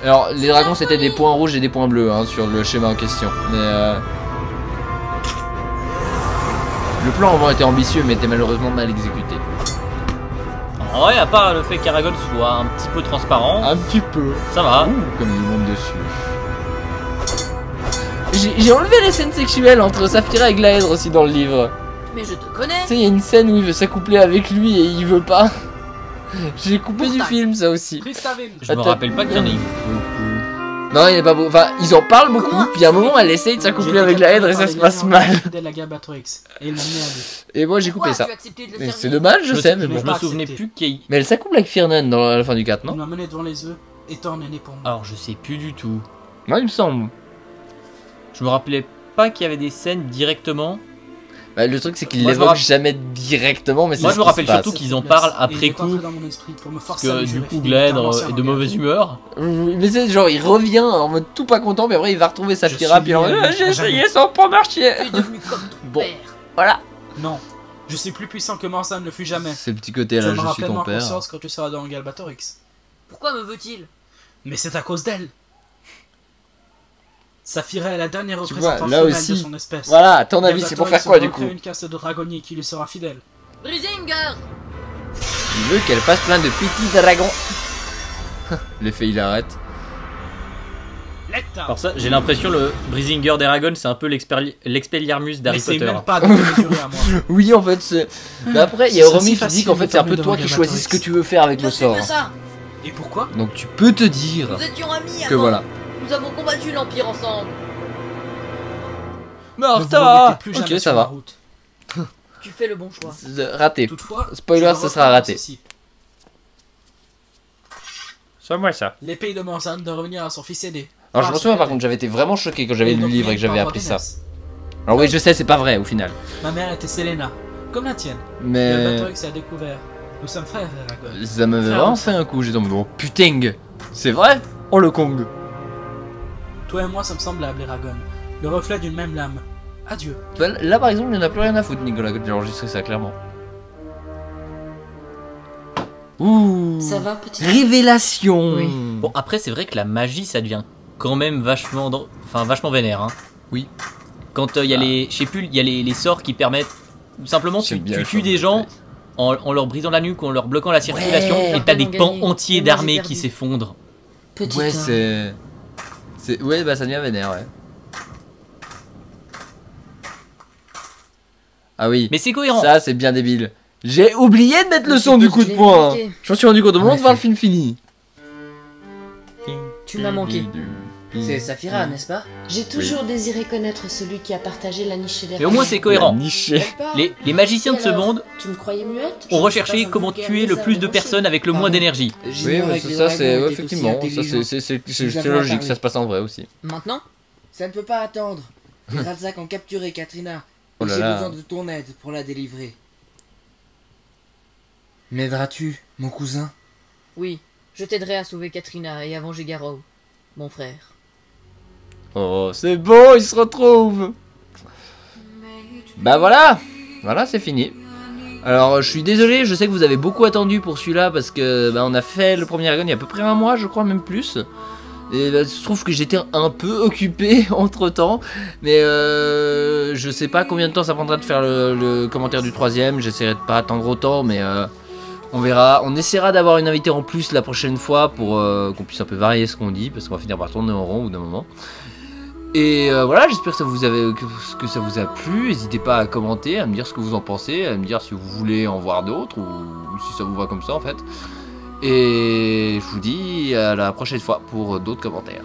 Alors les dragons c'était des points rouges et des points bleus hein, sur le schéma en question. Mais le plan en vrai était ambitieux mais était malheureusement mal exécuté. En vrai, à part le fait qu'Aragon soit un petit peu transparent. Un petit peu. Ça va. Ouh, comme il monte dessus. J'ai enlevé les scènes sexuelles entre Saphira et Glaèdre aussi dans le livre. Mais je te connais. Tu sais, il y a une scène où il veut s'accoupler avec lui et il veut pas. J'ai coupé du film, ça aussi. Je me rappelle pas qu'il y en ait eu. Non, il est pas beau. Enfin, ils en parlent beaucoup, puis à un moment, elle essaye de s'accoupler avec Glaèdre et ça se passe mal. Et moi, j'ai coupé ça. C'est dommage, je sais, mais bon. Je me souvenais plus qu'il. Mais elle s'accouple avec Firnen dans la fin du 4, non? Il m'a mené devant les œufs et Thorn est né pour moi. Alors, je sais plus du tout. Ouais, il me semble. Je me rappelais pas qu'il y avait des scènes directement. Bah, le truc c'est qu'il l'évoque jamais directement, mais moi je me rappelle surtout qu'ils en parlent après coup, parce que du coup Glaèdre est de mauvaise humeur. Mais c'est genre il revient en mode tout pas content, mais après il va retrouver Saphira puis j'ai essayé sans pas marcher. Bon, voilà. Non, je suis plus puissant que Morsan ne fut jamais. C'est le petit côté là, je suis ton père. Conscience quand tu seras dans Galbatorix. Pourquoi me veut-il? Mais c'est à cause d'elle. Saphira est la dernière représentante là finale aussi, de son espèce. Voilà, à ton avis, c'est pour faire quoi du coup? Une caste de dragonnier qui lui sera fidèle. Brisinger. Il veut qu'elle fasse plein de petits dragons. L'effet il arrête. Alors ça, j'ai l'impression le Brisinger d'Eragon c'est un peu l'Expelliarmus d'Harry Potter. Même pas de mesurer à moi. Oui en fait c'est... Mais après il y a Romy qui dit qu'en fait c'est un peu toi qui choisis ce que tu veux faire avec le sort. Et pourquoi? Donc tu peux te dire nous étions amis que voilà. Nous avons combattu l'Empire ensemble. Martha. Ok, ça va. Tu fais le bon choix. Raté. Toutefois, spoiler, ce sera raté. C'est moi ça. L'épée de Morsan de revenir à son fils aîné. Alors je me souviens par contre, j'avais été vraiment choqué quand j'avais lu le livre et que j'avais appris ça. Alors oui, je sais, c'est pas vrai au final. Ma mère était Selena, comme la tienne. Mais... Galbatorix a découvert. Nous sommes frères, Eragon. Ça m'avait vraiment fait un coup, j'ai dit oh putain, c'est vrai? Oh le Kong. Toi et moi sommes semblables, Eragon. Le reflet d'une même lame. Adieu. Là par exemple, il n'y en a plus rien à foutre, Nicolas, quand j'ai enregistré ça clairement. Ouh. Ça va, petit. Révélation. Oui. Bon après c'est vrai que la magie ça devient quand même vachement vachement vénère hein. Oui. Quand il y a les je sais plus, il y a les sorts qui permettent simplement tu tues des gens en leur brisant la nuque, en leur bloquant la circulation et t'as des pans entiers d'armées qui s'effondrent. Ouais, c'est... Ouais, bah ça devient vénère, ouais. Ah oui. Mais c'est cohérent. Ça, c'est bien débile. J'ai oublié de mettre le son du coup de poing. Je me suis rendu compte au moment de voir le film fini. Tu m'as manqué. C'est Saphira, n'est-ce pas? J'ai toujours désiré connaître celui qui a partagé la niche des... Mais au moins c'est cohérent. Les magiciens de ce monde tu me croyais muette? ont recherché comment tuer le plus de personnes avec le moins d'énergie. Oui, ça c'est effectivement, c'est logique, ça se passe en vrai aussi. Maintenant? Ça ne peut pas attendre. Les Razak ont capturé Katrina. Et j'ai besoin de ton aide pour la délivrer. M'aideras-tu, mon cousin? Oui, je t'aiderai à sauver Katrina et à venger Garrow, mon frère. Oh, c'est beau, ils se retrouvent. Bah voilà, c'est fini. Alors, je suis désolé, je sais que vous avez beaucoup attendu pour celui-là parce que on a fait le premier Eragon il y a à peu près un mois, je crois, même plus. Et il se trouve que j'étais un peu occupé entre temps, mais je sais pas combien de temps ça prendra de faire le commentaire du troisième. J'essaierai de pas attendre autant, mais On verra, on essaiera d'avoir une invitée en plus la prochaine fois pour qu'on puisse un peu varier ce qu'on dit, parce qu'on va finir par tourner en rond au bout d'un moment. Et voilà, j'espère que ça vous a plu. N'hésitez pas à commenter, à me dire ce que vous en pensez, à me dire si vous voulez en voir d'autres ou si ça vous va comme ça en fait. Et je vous dis à la prochaine fois pour d'autres commentaires.